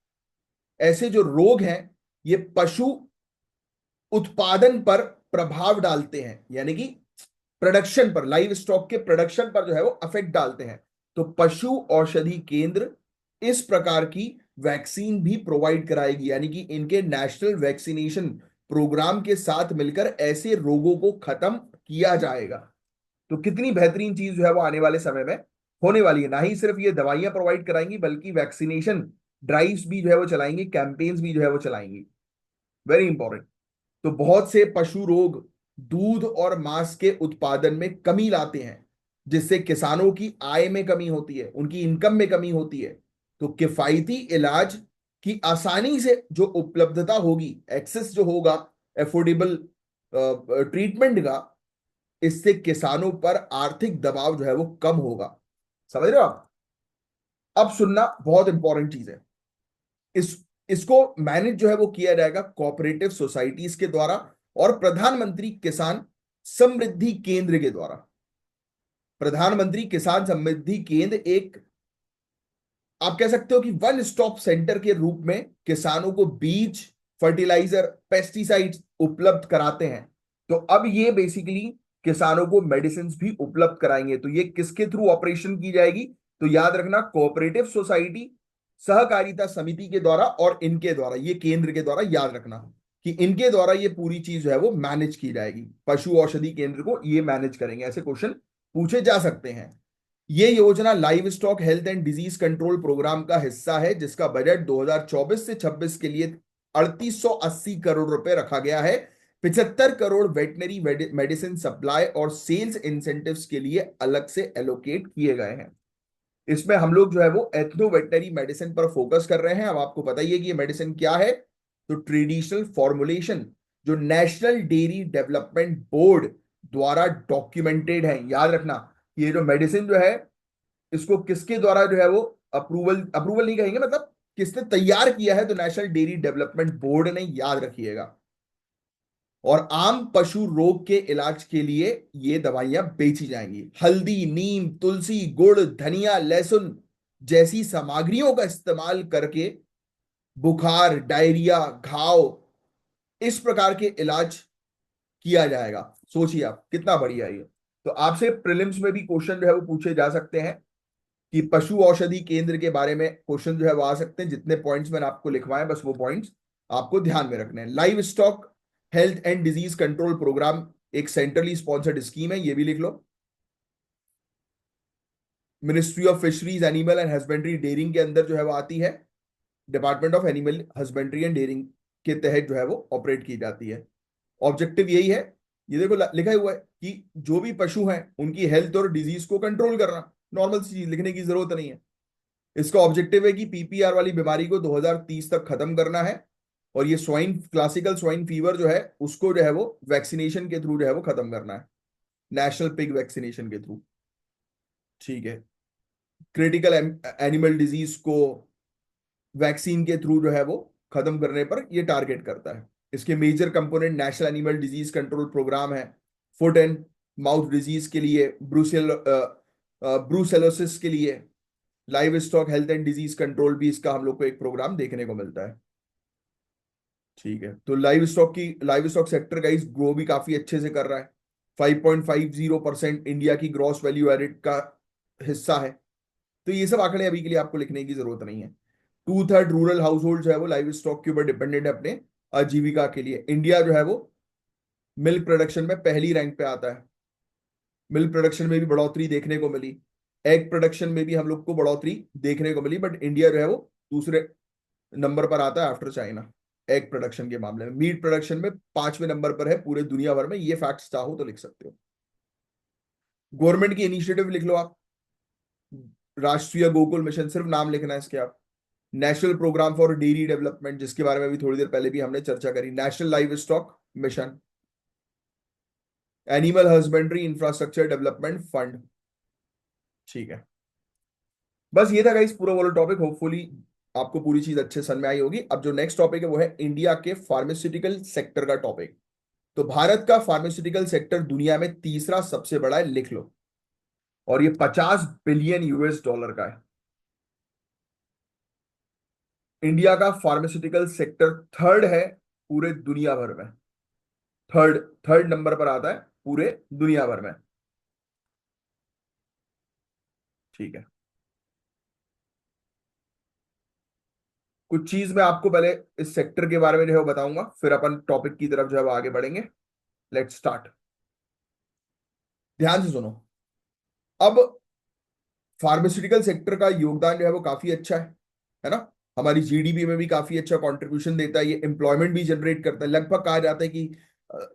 ऐसे जो रोग हैं, ये पशु उत्पादन पर प्रभाव डालते हैं, यानी कि प्रोडक्शन पर, लाइव स्टॉक के प्रोडक्शन पर जो है वो अफेक्ट डालते हैं। तो पशु औषधि केंद्र इस प्रकार की वैक्सीन भी प्रोवाइड कराएगी, यानी कि इनके नेशनल वैक्सीनेशन प्रोग्राम के साथ मिलकर ऐसे रोगों को खत्म किया जाएगा। तो कितनी बेहतरीन चीज जो है वो आने वाले समय में होने वाली है। ना ही सिर्फ ये दवाइयां प्रोवाइड कराएंगी, बल्कि वैक्सीनेशन ड्राइव्स भी जो है वो चलाएंगी, कैंपेन्स भी जो है वो चलाएंगी। Very important. तो बहुत से पशु रोग दूध और मांस के उत्पादन में कमी लाते हैं, जिससे किसानों की आय में कमी होती है, उनकी इनकम में कमी होती है। तो किफायती इलाज की आसानी से जो उपलब्धता होगी, एक्सेस जो होगा, एफोर्डेबल ट्रीटमेंट का, इससे किसानों पर आर्थिक दबाव जो है वो कम होगा। समझ रहे हो आप? अब सुनना, बहुत इंपॉर्टेंट चीज है। इस इसको मैनेज जो है वो किया जाएगा कोऑपरेटिव सोसाइटीज के द्वारा और प्रधानमंत्री किसान समृद्धि केंद्र के द्वारा। प्रधानमंत्री किसान समृद्धि केंद्र एक, आप कह सकते हो कि वन स्टॉप सेंटर के रूप में किसानों को बीज, फर्टिलाइजर, पेस्टिसाइड्स उपलब्ध कराते हैं। तो अब ये बेसिकली किसानों को मेडिसिन भी उपलब्ध कराएंगे। तो ये किसके थ्रू ऑपरेशन की जाएगी? तो याद रखना, कोऑपरेटिव सोसाइटी, सहकारिता समिति के द्वारा और इनके द्वारा, ये केंद्र के द्वारा, याद रखना कि इनके द्वारा ये पूरी चीज जो है वो मैनेज की जाएगी। पशु औषधि केंद्र को ये मैनेज करेंगे। ऐसे क्वेश्चन पूछे जा सकते हैं। ये योजना livestock health and disease control programme का हिस्सा है, जिसका बजट 2024 से 26 के लिए 3880 करोड़ रुपए रखा गया है। 75 करोड़ वेटनरी मेडिसिन सप्लाई और सेल्स इंसेंटिव्स के लिए अलग से एलोकेट किए गए हैं। इसमें हम लोग जो है वो एथनो वेटनरी मेडिसिन पर फोकस कर रहे हैं। अब आपको पता ही है कि ये मेडिसिन क्या है। तो ट्रेडिशनल फॉर्मुलेशन जो नेशनल डेयरी डेवलपमेंट बोर्ड द्वारा डॉक्यूमेंटेड है। याद रखना, ये जो मेडिसिन जो है, इसको किसके द्वारा जो है वो अप्रूवल, अप्रूवल नहीं कहेंगे, मतलब किसने तैयार किया है? तो नेशनल डेयरी डेवलपमेंट बोर्ड ने, याद रखिएगा। और आम पशु रोग के इलाज के लिए ये दवाइयां बेची जाएंगी। हल्दी, नीम, तुलसी, गुड़, धनिया, लहसुन जैसी सामग्रियों का इस्तेमाल करके बुखार, डायरिया, घाव, इस प्रकार के इलाज किया जाएगा। सोचिए आप कितना बढ़िया है ये। तो आपसे प्रीलिम्स में भी क्वेश्चन जो है वो पूछे जा सकते हैं कि पशु औषधि केंद्र के बारे में क्वेश्चन जो है वो आ सकते हैं। जितने पॉइंट्स मैंने आपको लिखवाए बस वो पॉइंट्स आपको ध्यान में रखने हैं। Livestock health and disease control programme एक सेंट्रली स्पॉन्सर्ड स्कीम है, ये भी लिख लो। Ministry of fisheries animal and husbandry dairying के अंदर जो है वो आती है। Department of animal husbandry and dairying के तहत जो है वो ऑपरेट की जाती है। ऑब्जेक्टिव यही है, ये देखो लिखा हुआ है कि जो भी पशु हैं उनकी हेल्थ और डिजीज को कंट्रोल करना। नॉर्मल सी चीज, लिखने की जरूरत नहीं है। इसका ऑब्जेक्टिव है कि पीपीआर वाली बीमारी को 2030 तक खत्म करना है। और ये स्वाइन क्लासिकल स्वाइन फीवर जो है उसको जो है वो वैक्सीनेशन के थ्रू जो है वो खत्म करना है, नेशनल पिग वैक्सीनेशन के थ्रू। ठीक है। क्रिटिकल एनिमल डिजीज को वैक्सीन के थ्रू जो है वो खत्म करने पर ये टारगेट करता है। इसके major component national animal disease control programme है, फुट एंड माउथ डिजीज के लिए, ब्रूसेलोसिस के लिए, livestock health and disease control भी इसका हम लोग को एक प्रोग्राम देखने को मिलता है। ठीक है। तो लाइव स्टॉक सेक्टर का इस ग्रो भी काफी अच्छे से कर रहा है। 5.50% इंडिया की ग्रॉस वैल्यू एडिड का हिस्सा है। तो ये सब आंकड़े अभी के लिए आपको लिखने की जरूरत नहीं है। 2/3 रूरल हाउस होल्ड जो है वो लाइव स्टॉक के ऊपर डिपेंडेंट है अपने आजीविका के लिए। इंडिया जो है वो मिल्क प्रोडक्शन में पहली रैंक पे आता है। मिल्क प्रोडक्शन में भी बढ़ोतरी देखने को मिली। एग प्रोडक्शन में भी हम लोग को बढ़ोतरी देखने को मिली, बट इंडिया जो है वो दूसरे नंबर पर आता है आफ्टर चाइना। एग प्रोडक्शन के मामले में मीट प्रोडक्शन में 5वें नंबर पर है पूरे दुनिया भर में। ये फैक्ट्स चाहो तो लिख सकते हो। गवर्नमेंट की इनिशिएटिव लिख लो आप। राष्ट्रीय गोकुल मिशन, सिर्फ नाम लिखना है इसके आप। National programme for dairy development, जिसके बारे में भी थोड़ी देर पहले भी हमने चर्चा करी। National live stock mission, animal husbandry infrastructure development fund. ठीक है। बस ये था गाइस पूरा वाला टॉपिक। होपफुली आपको पूरी चीज अच्छे समझ में आई होगी। अब जो नेक्स्ट टॉपिक है वो है इंडिया के फार्मास्यूटिकल सेक्टर का टॉपिक। तो भारत का फार्मास्यूटिकल सेक्टर दुनिया में तीसरा सबसे बड़ा है, लिख लो। और ये 50 बिलियन यूएस डॉलर का है। इंडिया का फार्मास्यूटिकल सेक्टर थर्ड है पूरे दुनिया भर में। थर्ड थर्ड नंबर पर आता है पूरे दुनिया भर में। ठीक है। कुछ चीज मैं आपको पहले इस सेक्टर के बारे में जो है वो बताऊंगा, फिर अपन टॉपिक की तरफ जो है वो आगे बढ़ेंगे। Let's start. ध्यान से सुनो। अब फार्मास्यूटिकल सेक्टर का योगदान जो है वो काफी अच्छा है ना। हमारी जीडीपी में भी काफी अच्छा कंट्रीब्यूशन देता है। ये एम्प्लॉयमेंट भी जनरेट करता है। लगभग कहा जाता है कि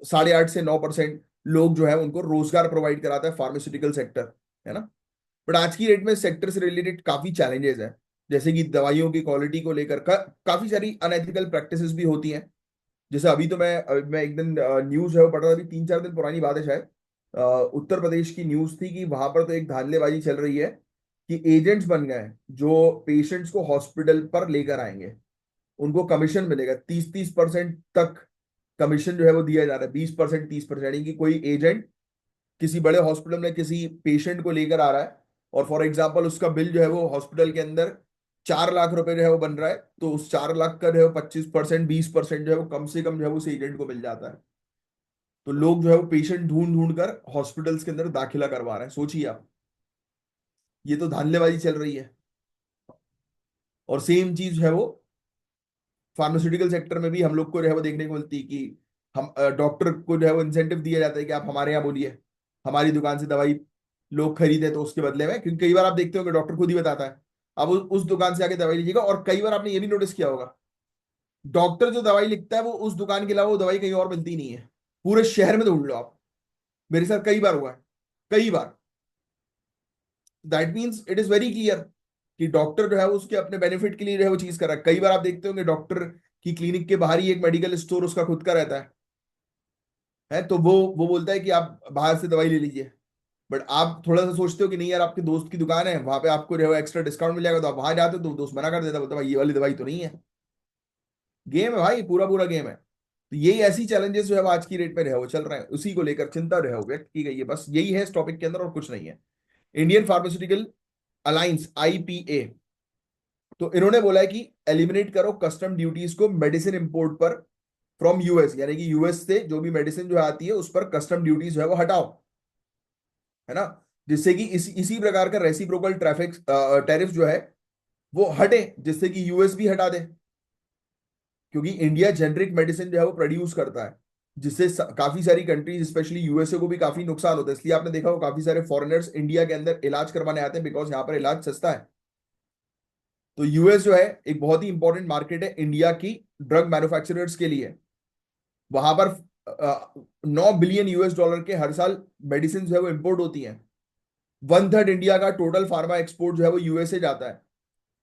8.5 से 9% लोग जो है उनको रोजगार प्रोवाइड कराता है फार्मास्यूटिकल सेक्टर, है ना। बट आज की डेट में सेक्टर से रिलेटेड काफी चैलेंजेस हैं। जैसे कि दवाइयों की क्वालिटी को लेकर काफी सारी अनएथिकल प्रैक्टिसेस भी होती हैं। जैसे अभी तो मैं एक दिन न्यूज है वो पढ़ रहा था, अभी 3-4 दिन पुरानी बात है शायद। उत्तर प्रदेश की न्यूज थी कि वहां पर तो एक धांधलेबाजी चल रही है कि एजेंट्स बन गए हैं जो पेशेंट्स को हॉस्पिटल पर लेकर आएंगे। उनको कमीशन मिलेगा 30-30% तक। कमीशन जो है वो दिया जा रहा है 20%, 30%। यानी कि कोई एजेंट किसी बड़े हॉस्पिटल में किसी पेशेंट को लेकर आ रहा है और फॉर एग्जाम्पल उसका बिल जो है वो हॉस्पिटल के अंदर 4 लाख रुपए जो है वो बन रहा है, तो उस 4 लाख का जो है 25%, 20% जो है वो कम से कम जो है वो उस एजेंट को मिल जाता है। तो लोग जो है वो पेशेंट ढूंढ ढूंढ कर हॉस्पिटल्स के अंदर दाखिला करवा रहे हैं। सोचिए आप, ये तो धांधलेबाजी चल रही है। और सेम चीज है वो फार्मास्यूटिकल सेक्टर में भी हम लोग को जो है वो देखने को मिलती है कि हम डॉक्टर को जो है वो इंसेंटिव दिया जाता है कि आप हमारे यहाँ बोलिए, हमारी दुकान से दवाई लोग खरीदे तो उसके बदले में। क्योंकि कई बार आप देखते हो कि डॉक्टर खुद ही बताता है आप उस दुकान से आके दवाई लीजिएगा। और कई बार आपने ये भी नोटिस किया होगा, डॉक्टर जो दवाई लिखता है वो उस दुकान के अलावा वो दवाई कहीं और मिलती नहीं है। पूरे शहर में ढूंढ लो आप। मेरे साथ कई बार हुआ है, कई बार। That means it is very clear कि डॉक्टर जो है वो उसके अपने बेनिफिट के लिए जो है वो चीज कर रहा है। कई बार आप देखते होंगे डॉक्टर की क्लिनिक के बाहर ही एक मेडिकल स्टोर उसका खुद का रहता है। तो वो बोलता है कि आप बाहर से दवाई ले लीजिए। बट आप थोड़ा सा सोचते हो कि नहीं यार, आपके दोस्त की दुकान है, वहां पे आपको जो है एक्स्ट्रा डिस्काउंट मिल जाएगा, तो आप वहां जाते हो तो दोस्त मना कर देता, बोलता भाई ये वाली दवाई तो नहीं है। गेम है भाई, पूरा पूरा गेम है। तो यही ऐसी चैलेंजेस जो है वो आज की डेट में रहे वो चल रहे हैं, उसी को लेकर चिंता जो है वो व्यक्त की गई है। बस यही है इस टॉपिक के अंदर और कुछ नहीं है। इंडियन फार्मास्यूटिकल अलायंस आईपीए, तो इन्होंने बोला है कि एलिमिनेट करो कस्टम ड्यूटीज को मेडिसिन इंपोर्ट पर फ्रॉम यूएस, यानी कि यूएस से जो भी मेडिसिन जो आती है उस पर कस्टम ड्यूटीज जो है वो हटाओ, है ना। जिससे कि इसी प्रकार का रेसिप्रोकल ट्रैफिक टैरिफ जो है वो हटे, जिससे कि यूएस भी हटा दे, क्योंकि इंडिया जेनरिक मेडिसिन जो है वो प्रोड्यूस करता है, जिससे काफी सारी कंट्रीज स्पेशली यूएसए को भी काफी नुकसान होता है। इसलिए आपने देखा हो काफी सारे फॉरेनर्स इंडिया के अंदर इलाज करवाने आते हैं, बिकॉज यहाँ पर इलाज सस्ता है। तो यूएस जो है एक बहुत ही इंपॉर्टेंट मार्केट है इंडिया की ड्रग मैन्युफैक्चरर्स के लिए। वहां पर 9 बिलियन यूएस डॉलर के हर साल मेडिसिन जो है वो इंपोर्ट होती हैं। 1/3 इंडिया का टोटल फार्मा एक्सपोर्ट जो है वो यूएसए जाता है।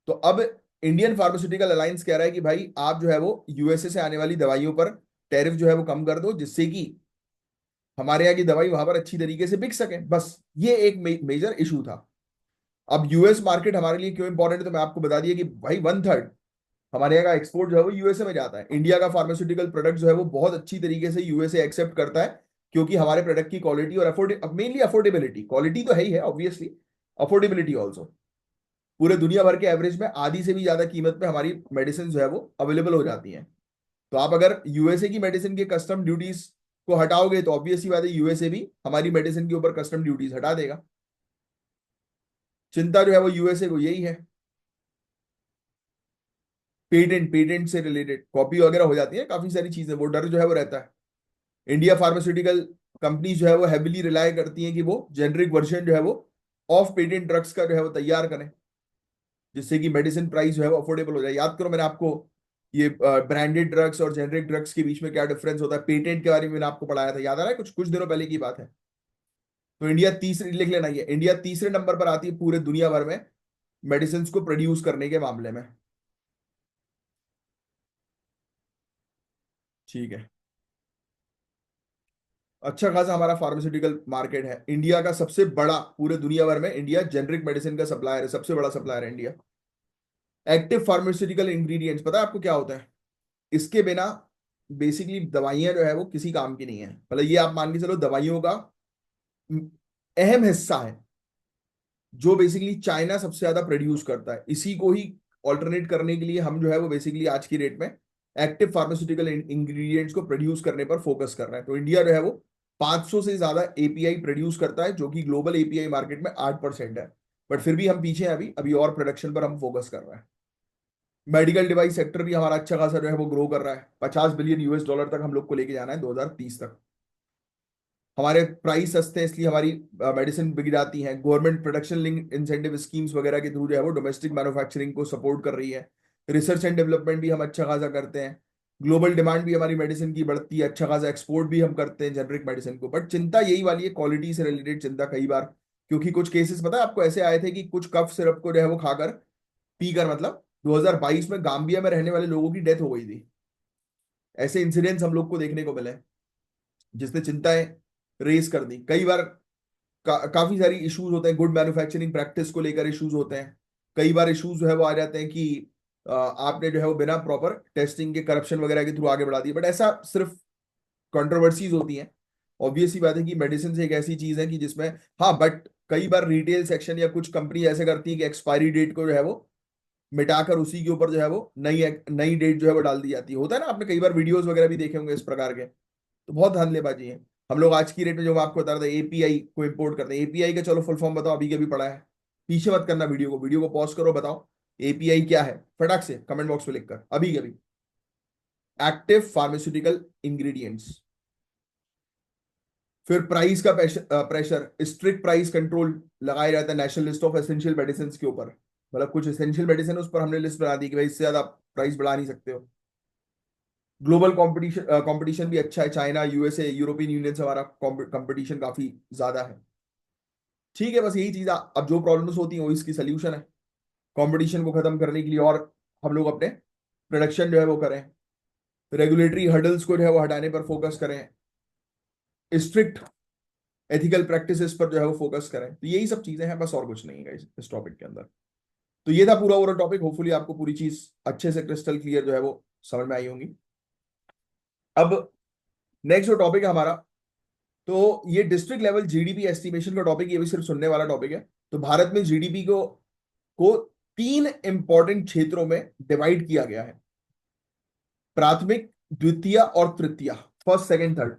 तो अब इंडियन फार्मास्यूटिकल अलायंस कह रहा है कि भाई आप जो है वो यूएसए से आने वाली दवाइयों पर टैरिफ जो है वो कम कर दो, जिससे कि हमारे यहाँ की दवाई वहां पर अच्छी तरीके से बिक सके। बस ये एक मेजर इशू था। अब यूएस मार्केट हमारे लिए क्यों इंपॉर्टेंट है, तो मैं आपको बता दिया कि भाई 1/3 हमारे यहाँ का एक्सपोर्ट जो है वो यूएसए में जाता है। इंडिया का फार्मास्यूटिकल प्रोडक्ट जो है वो बहुत अच्छी तरीके से यूएसए एक्सेप्ट करता है, क्योंकि हमारे प्रोडक्ट की क्वालिटी और मेनली अफोर्डेबिलिटी, क्वालिटी तो है ही है ऑब्वियसली, अफोर्डेबिलिटी ऑल्सो। पूरे दुनिया भर के एवरेज में आधी से भी ज्यादा कीमत पे हमारी मेडिसिन जो है वो अवेलेबल हो जाती हैं। तो आप अगर यूएसए की मेडिसिन के कस्टम ड्यूटीज को हटाओगे तो ऑब्वियस सी बात है यूएसए भी हमारी मेडिसिन के ऊपर कस्टम ड्यूटीज हटा देगा। चिंता जो है वो यूएसए को यही है। पेटेंट से रिलेटेड कॉपी वगैरह हो जाती है, काफी सारी चीजें, वो डर जो है वो रहता है। इंडिया फार्मास्यूटिकल कंपनी जो है वो हैविली रिलाय करती हैं कि वो जेनरिक वर्जन जो है वो ऑफ पेटेंट ड्रग्स का जो है वो तैयार करें, जिससे कि मेडिसिन प्राइस जो है वो अफोर्डेबल हो जाए। याद करो मैंने आपको ये ब्रांडेड ड्रग्स और जेनरिक ड्रग्स के बीच में क्या डिफरेंस होता है, पेटेंट के बारे में मैंने आपको पढ़ाया था, याद आ रहा है, कुछ कुछ दिनों पहले की बात है। तो इंडिया तीसरे, लिख लेना, ये इंडिया तीसरे नंबर पर आती है पूरे दुनिया भर में मेडिसिन को प्रोड्यूस करने के मामले में। ठीक है, अच्छा खासा हमारा फार्मास्यूटिकल मार्केट है, इंडिया का सबसे बड़ा पूरे दुनिया भर में। इंडिया जेनरिक मेडिसिन का सप्लायर है, सबसे बड़ा सप्लायर है इंडिया। एक्टिव फार्मास्यूटिकल इंग्रेडिएंट्स पता है आपको क्या होता है? इसके बिना बेसिकली दवाइयां जो है वो किसी काम की नहीं है। मतलब ये आप मान के चलो दवाइयों का अहम हिस्सा है, जो बेसिकली चाइना सबसे ज्यादा प्रोड्यूस करता है। इसी को ही ऑल्टरनेट करने के लिए हम जो है वो बेसिकली आज की डेट में एक्टिव फार्मास्यूटिकल इंग्रेडिएंट्स को प्रोड्यूस करने पर फोकस कर रहे हैं। तो इंडिया जो है वो 500 से ज्यादा एपीआई प्रोड्यूस करता है, जो कि ग्लोबल एपीआई मार्केट में 8% है। बट फिर भी हम पीछे हैं, अभी अभी और प्रोडक्शन पर हम फोकस कर रहे हैं। मेडिकल डिवाइस सेक्टर भी हमारा अच्छा खासा जो है वो ग्रो कर रहा है, 50 बिलियन यूएस डॉलर तक हम लोग को लेके जाना है 2030 तक। हमारे प्राइस सस्ते हैं, इसलिए हमारी मेडिसिन बिक जाती है। Government production link incentive schemes वगैरह के थ्रू जो है वो डोमेस्टिक मैन्युफैक्चरिंग को सपोर्ट कर रही है। रिसर्च एंड डेवलपमेंट भी हम अच्छा खासा करते हैं। ग्लोबल डिमांड भी हमारी मेडिसिन की बढ़ती है, अच्छा खासा एक्सपोर्ट भी हम करते हैं जेनरिक मेडिसिन को। बट चिंता यही वाली है, क्वालिटी से रिलेटेड चिंता कई बार, क्योंकि कुछ केसेस पता है आपको ऐसे आए थे कि कुछ कफ सिरप को जो है वो खाकर, पीकर मतलब, 2022 में गाम्बिया में रहने वाले लोगों की डेथ हो गई थी। ऐसे इंसिडेंट्स हम लोग को देखने को मिले, जिसने चिंताएं रेज कर दी कई बार। काफी सारी इश्यूज होते हैं, गुड मैन्युफैक्चरिंग प्रैक्टिस को लेकर इश्यूज होते हैं। कई बार इश्यूज जो है वो आ जाते हैं कि आपने जो है वो बिना प्रॉपर टेस्टिंग के करप्शन वगैरह के थ्रू आगे बढ़ा दिया। बट ऐसा सिर्फ कंट्रोवर्सीज होती हैं। ऑब्वियस ही बात है कि मेडिसिन एक ऐसी चीज है कि जिसमें, हाँ, बट कई बार रिटेल सेक्शन या कुछ कंपनी ऐसे करती है कि एक्सपायरी डेट को जो है वो मिटाकर उसी के ऊपर जो है वो नई नई डेट जो है वो डाल दी जाती है। होता है ना, आपने कई बार वीडियोस वगैरह भी देखे होंगे इस प्रकार के। तो बहुत धांधलेबाजी है। हम लोग आज की डेट में जो मैं आपको बता रहा था एपीआई को इंपोर्ट करते हैं, एपीआई का चलो फुल फॉर्म बताओ, अभी के अभी पढ़ा है। पीछे मत करना, वीडियो को पॉज करो, बताओ एपीआई क्या है, फटाक से कमेंट बॉक्स में लिखकर, अभी के अभी। Active pharmaceutical ingredients. फिर प्राइस का प्रेशर, स्ट्रिक्ट प्राइस कंट्रोल लगाया जाता है national list of essential medicine के ऊपर। मतलब कुछ एसेंशियल मेडिसिन उस पर हमने लिस्ट बना दी कि भाई इससे ज्यादा प्राइस बढ़ा नहीं सकते हो। ग्लोबल कंपटीशन कंपटीशन भी अच्छा है, चाइना, यूएसए, यूरोपियन यूनियन से हमारा कंपटीशन काफी ज्यादा है। ठीक है, बस यही चीज अब जो प्रॉब्लम्स होती हैं वो इसकी सोल्यूशन है। कंपटीशन को खत्म करने के लिए और हम लोग अपने प्रोडक्शन जो है वो करें, रेगुलेटरी हर्डल्स को जो है वो हटाने पर फोकस करें, स्ट्रिक्ट एथिकल प्रैक्टिसेस पर जो है वो फोकस करें। तो यही सब चीजें हैं, बस और कुछ नहीं है इस टॉपिक के अंदर। तो ये था पूरा ओवरऑल टॉपिक, होपफुली आपको पूरी चीज अच्छे से क्रिस्टल क्लियर जो है वो समझ में आई होंगी। अब नेक्स्ट जो टॉपिक है हमारा, तो ये डिस्ट्रिक्ट लेवल जीडीपी एस्टिमेशन का टॉपिक, ये भी सिर्फ सुनने वाला टॉपिक है। तो भारत में जीडीपी को 3 इंपॉर्टेंट क्षेत्रों में डिवाइड किया गया है। प्राथमिक द्वितीय और तृतीय, फर्स्ट सेकंड थर्ड,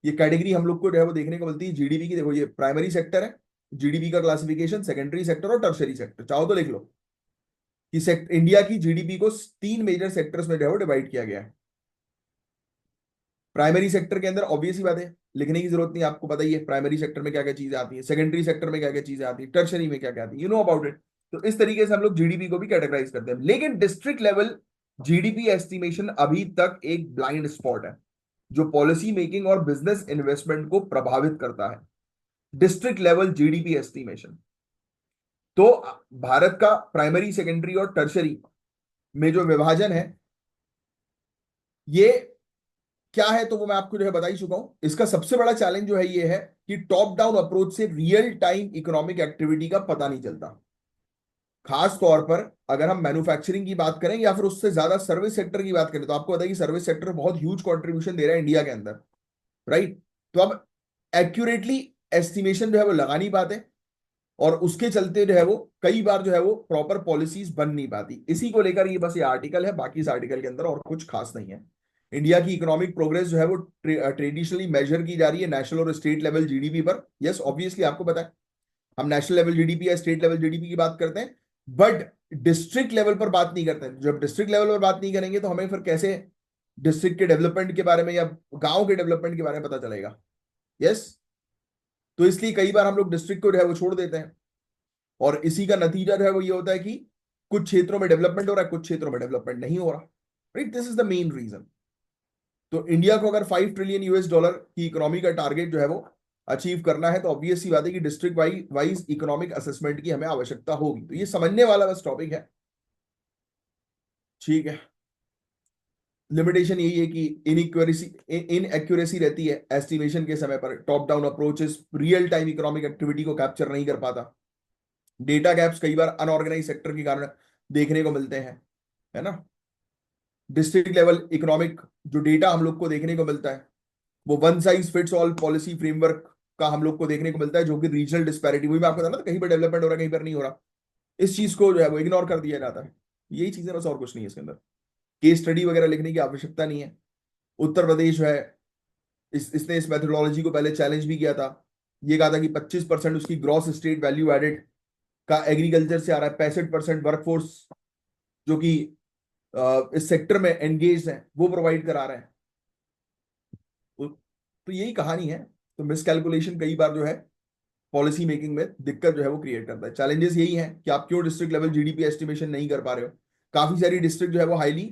ये कैटेगरी हम लोग को जो है वो देखने को मिलती है जीडीपी की। देखो ये प्राइमरी सेक्टर है, जीडीपी का क्लासिफिकेशन, सेकेंडरी सेक्टर और टर्शरी सेक्टर। चाहो तो लिख लो कि इंडिया की जीडीपी को तीन मेजर सेक्टर्स में जो है वो डिवाइड किया गया है। प्राइमरी सेक्टर के अंदर ऑब्वियस ही बात है, लिखने की जरूरत नहीं, आपको पता ही है प्राइमरी सेक्टर में क्या क्या चीजें आती है, सेकेंडरी सेक्टर में क्या क्या चीजें आती है, टर्शरी में क्या क्या आती है, यू नो अबाउट इट। तो इस तरीके से हम लोग जीडीपी को भी कैटेगराइज करते हैं। लेकिन डिस्ट्रिक्ट लेवल जीडीपी एस्टिमेशन अभी तक एक ब्लाइंड स्पॉट है जो पॉलिसी मेकिंग और बिजनेस इन्वेस्टमेंट को प्रभावित करता है। डिस्ट्रिक्ट लेवल जीडीपी एस्टिमेशन, तो भारत का प्राइमरी सेकेंडरी और टर्शरी में जो विभाजन है ये क्या है, तो वो मैं आपको जो है बता ही चुका हूं। इसका सबसे बड़ा चैलेंज जो है ये है कि टॉप डाउन अप्रोच से रियल टाइम इकोनॉमिक एक्टिविटी का पता नहीं चलता। खास तौर पर अगर हम मैन्युफैक्चरिंग की बात करें या फिर उससे ज्यादा सर्विस सेक्टर की बात करें, तो आपको पता है कि सर्विस सेक्टर बहुत ह्यूज कंट्रीब्यूशन दे रहा है इंडिया के अंदर, राइट। तो अब एक्यूरेटली एस्टिमेशन जो है वो लगा नहीं पाते, और उसके चलते जो है वो कई बार जो है वो प्रॉपर पॉलिसीज बन नहीं पाती। इसी को लेकर ये बस ये आर्टिकल है, बाकी इस आर्टिकल के अंदर और कुछ खास नहीं है। इंडिया की इकोनॉमिक प्रोग्रेस जो है वो ट्रेडिशनली मेजर की जा रही है नेशनल और स्टेट लेवल जीडीपी पर। यस ऑब्वियसली आपको पता है हम नेशनल लेवल जीडीपी या स्टेट लेवल जीडीपी की बात करते हैं, बट डिस्ट्रिक्ट लेवल पर बात नहीं करते हैं। जब डिस्ट्रिक्ट लेवल पर बात नहीं करेंगे तो हमें फिर कैसे डिस्ट्रिक्ट के डेवलपमेंट के बारे में या गांव के डेवलपमेंट के बारे में पता चलेगा। यस, तो इसलिए कई बार हम लोग डिस्ट्रिक्ट को जो है वो छोड़ देते हैं, और इसी का नतीजा जो है वो ये होता है कि कुछ क्षेत्रों में डेवलपमेंट हो रहा है, कुछ क्षेत्रों में डेवलपमेंट नहीं हो रहा, right. This is the main reason. तो इंडिया को अगर 5 ट्रिलियन यूएस डॉलर की इकोनॉमी का टारगेट जो है वो अचीव करना है, तो ऑब्वियस सी बात है कि डिस्ट्रिक्ट वाइज इकोनॉमिक असेसमेंट की हमें आवश्यकता होगी। तो ये समझने वाला बस टॉपिक है, ठीक है। लिमिटेशन यही है कि इनएक्यूरेसी रहती है एस्टिमेशन के समय पर, top down approaches real time economic activity को कैप्चर नहीं कर पाता, डेटा गैप्स कई बार अनऑर्गेनाइज सेक्टर के कारण देखने को मिलते हैं, है ना। डिस्ट्रिक्ट लेवल इकोनॉमिक जो डेटा हम लोग को देखने को मिलता है वो one size fits all policy framework का हम लोग को देखने को मिलता है, जो कि रीजनल डिस्पैरिटी, वही मैं आपको बताया ना, कहीं पर डेवलपमेंट हो रहा है कहीं पर नहीं हो रहा, इस चीज को जो है वो इग्नोर कर दिया जाता है। यही चीजें बस, और कुछ नहीं है इसके अंदर। केस स्टडी वगैरह लिखने की आवश्यकता नहीं है। उत्तर प्रदेश जो है इसने इस मेथोडोलॉजी को पहले चैलेंज भी किया था। ये कहा था कि 25% उसकी ग्रॉस स्टेट वैल्यू एडेड का एग्रीकल्चर से आ रहा है, 65% वर्कफोर्स जो कि इस सेक्टर में एंगेज है वो प्रोवाइड करा रहे हैं। तो यही कहानी है। तो मिसकैलकुलेशन कई बार जो है पॉलिसी मेकिंग में दिक्कत जो है वो क्रिएट करता है। चैलेंजेस यही है कि आप क्यों डिस्ट्रिक्ट लेवल जीडीपी एस्टिमेशन नहीं कर पा रहे हो। काफी सारी डिस्ट्रिक्ट जो है वो हाईली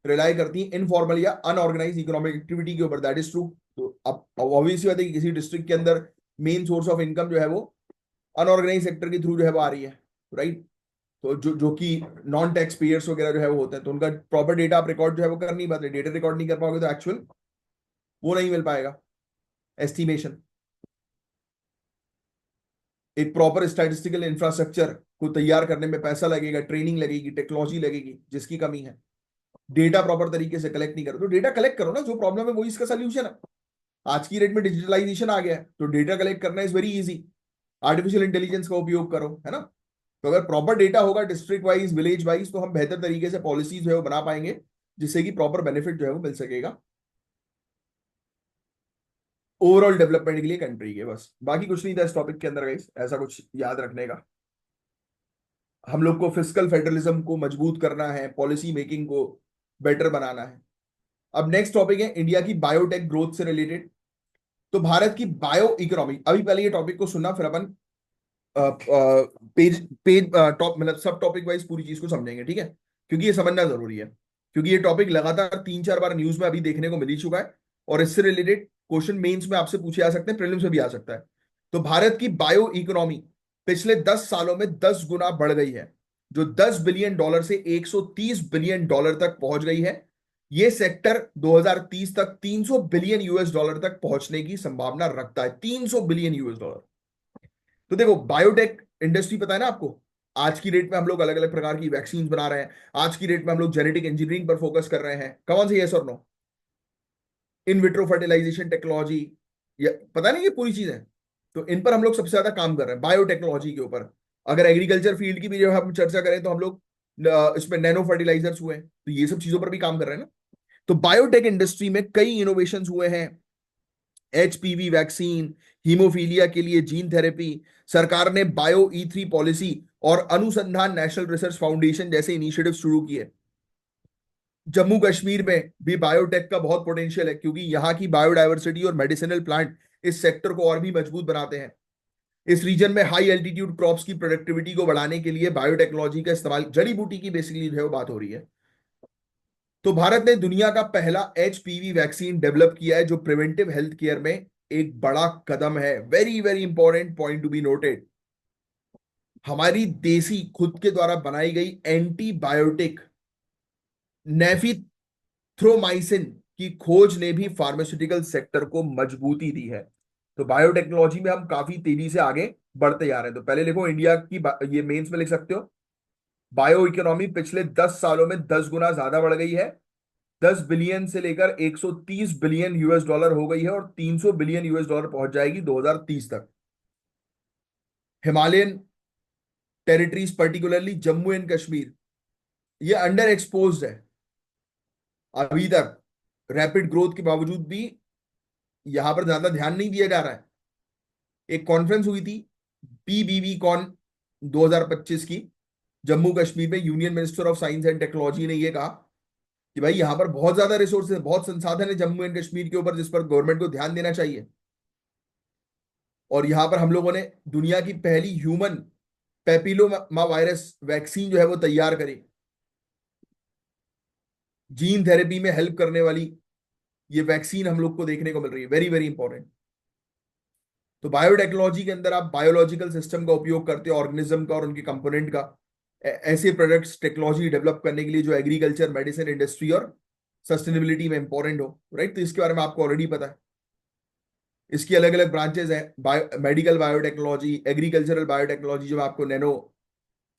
रिलाई करती है इनफॉर्मल या अनऑर्गेनाइज इकोनॉमिक एक्टिविटी के ऊपर, दैट इज ट्रू। तो अब ऑब्वियसली बात है कि किसी डिस्ट्रिक्ट के अंदर मेन सोर्स ऑफ इनकम जो है वो अनऑर्गेनाइज सेक्टर के थ्रू जो है वो आ रही है, राइट। तो जो कि नॉन टैक्स पेयर्स वगैरह जो है वो होते हैं, तो उनका प्रॉपर डेटा आप रिकॉर्ड जो है वो कर नहीं पाते। डेटा रिकॉर्ड नहीं कर पाओगे तो एक्चुअल वो नहीं मिल पाएगा एस्टिमेशन। एक प्रॉपर स्टैटिस्टिकल इंफ्रास्ट्रक्चर को तैयार करने में पैसा लगेगा, ट्रेनिंग लगेगी, टेक्नोलॉजी लगेगी, जिसकी कमी है। डेटा प्रॉपर तरीके से कलेक्ट नहीं करो तो डेटा कलेक्ट करो ना, जो प्रॉब्लम है वही इसका सोल्यूशन है। आज की डेट में डिजिटलाइजेशन आ गया है, तो डेटा कलेक्ट करना is very easy. Artificial intelligence का उपयोग करो, है ना। तो अगर प्रॉपर डेटा होगा डिस्ट्रिक्ट वाइज विलेज वाइज, तो हम बेहतर तरीके से पॉलिसीज जो है वो बना पाएंगे, जिससे कि प्रॉपर बेनिफिट जो है वो मिल सकेगा ओवरऑल डेवलपमेंट के लिए कंट्री के। बस बाकी कुछ नहीं था इस टॉपिक के अंदर गाइस, ऐसा कुछ याद रखने का। हम लोग को फिस्कल फेडरलिज्म को मजबूत करना है, पॉलिसी मेकिंग को बेटर बनाना है। अब नेक्स्ट टॉपिक है इंडिया की बायोटेक ग्रोथ से रिलेटेड। तो भारत की बायो इकोनॉमी, अभी पहले ये टॉपिक को सुनना, फिर अपन पेज पेज टॉप मतलब सब टॉपिक वाइज पूरी चीज को समझेंगे, ठीक है। क्योंकि ये समझना जरूरी है, क्योंकि ये टॉपिक लगातार 3-4 बार न्यूज में अभी देखने को मिल ही चुका है, और इससे रिलेटेड क्वेश्चन मेंस में आपसे पूछे जा सकते हैं, प्रीलिम्स में भी आ सकता है। तो भारत की बायो इकोनॉमी पिछले 10 सालों में 10 गुना बढ़ गई है, जो 10 बिलियन डॉलर से 130 बिलियन डॉलर तक पहुंच गई है। ये सेक्टर 2030 तक 300 बिलियन यूएस डॉलर तक पहुंचने की संभावना रखता है, 300 बिलियन यूएस डॉलर। तो देखो बायोटेक इंडस्ट्री पता है ना आपको, आज की डेट में हम लोग अलग अलग प्रकार की वैक्सीन बना रहे हैं, आज की डेट में हम लोग जेनेटिक इंजीनियरिंग पर फोकस कर रहे हैं, कौन सी, यस और no. In vitro fertilisation technology, या पता नहीं ये पूरी चीज है। तो इन पर हम लोग सबसे ज्यादा काम कर रहे हैं बायोटेक्नोलॉजी के ऊपर। अगर एग्रीकल्चर फील्ड की भी जो हम चर्चा करें तो हम लोग इसमें नैनो फर्टिलाइजर्स हुए हैं, तो ये सब चीजों पर भी काम कर रहे हैं ना। तो बायोटेक इंडस्ट्री में कई इनोवेशंस हुए हैं। एचपीवी वैक्सीन, हीमोफीलिया के लिए जीन थेरेपी, सरकार ने बायो ई3 पॉलिसी और अनुसंधान नेशनल रिसर्च फाउंडेशन जैसे इनिशिएटिव शुरू किए। जम्मू कश्मीर में भी बायोटेक का बहुत पोटेंशियल है, क्योंकि यहाँ की बायोडायवर्सिटी और मेडिसिनल प्लांट इस सेक्टर को और भी मजबूत बनाते हैं। इस रीजन में हाई एल्टीट्यूड क्रॉप्स की प्रोडक्टिविटी को बढ़ाने के लिए बायोटेक्नोलॉजी का इस्तेमाल, जड़ी बूटी की बेसिकली जो है वो बात हो रही है। तो भारत ने दुनिया का पहला एचपीवी वैक्सीन डेवलप किया है, जो प्रिवेंटिव हेल्थ केयर में एक बड़ा कदम है। Very very important point to be noted. हमारी देसी खुद के द्वारा बनाई गई एंटीबायोटिक नेफिथ्रोमाइसिन की खोज ने भी फार्मास्यूटिकल सेक्टर को मजबूती दी है। तो बायोटेक्नोलॉजी में हम काफी तेजी से आगे बढ़ते जा रहे हैं। तो पहले लिखो इंडिया की ये मेंस में लिख सकते हो, बायो इकोनॉमी पिछले 10 सालों में 10 गुना ज्यादा बढ़ गई है। 10 बिलियन से लेकर 130 बिलियन यूएस डॉलर हो गई है और 300 बिलियन यूएस डॉलर पहुंच जाएगी 2030 तक। Himalayan territories particularly Jammu and Kashmir, ये अंडर एक्सपोज्ड है अभी तक। रैपिड ग्रोथ के बावजूद भी यहां पर ज्यादा ध्यान नहीं दिया जा रहा है। एक कॉन्फ्रेंस हुई थी, पीबीबी कॉन 2025 की, जम्मू कश्मीर में union minister of science and technology ने यह कहा कि भाई यहां पर बहुत ज्यादा रिसोर्सेज, बहुत संसाधन है जम्मू एंड कश्मीर के ऊपर, जिस पर गवर्नमेंट को ध्यान देना चाहिए। और यहां पर हम लोगों ने दुनिया की पहली ह्यूमन पेपिलोमा वायरस वैक्सीन जो है वो तैयार करी, जीन थेरेपी में हेल्प करने वाली ये वैक्सीन हम लोग को देखने को मिल रही है। Very very important. तो बायोटेक्नोलॉजी के अंदर आप बायोलॉजिकल सिस्टम का उपयोग करते हो, ऑर्गेनिज्म का और उनके कंपोनेंट का, ऐसे प्रोडक्ट्स टेक्नोलॉजी डेवलप करने के लिए जो एग्रीकल्चर, मेडिसिन, इंडस्ट्री और सस्टेनेबिलिटी में इंपॉर्टेंट हो, राइट। तो इसके बारे में आपको ऑलरेडी पता है। इसकी अलग अलग ब्रांचेस हैं, मेडिकल बायोटेक्नोलॉजी, एग्रीकल्चरल बायोटेक्नोलॉजी जो मैं आपको नैनो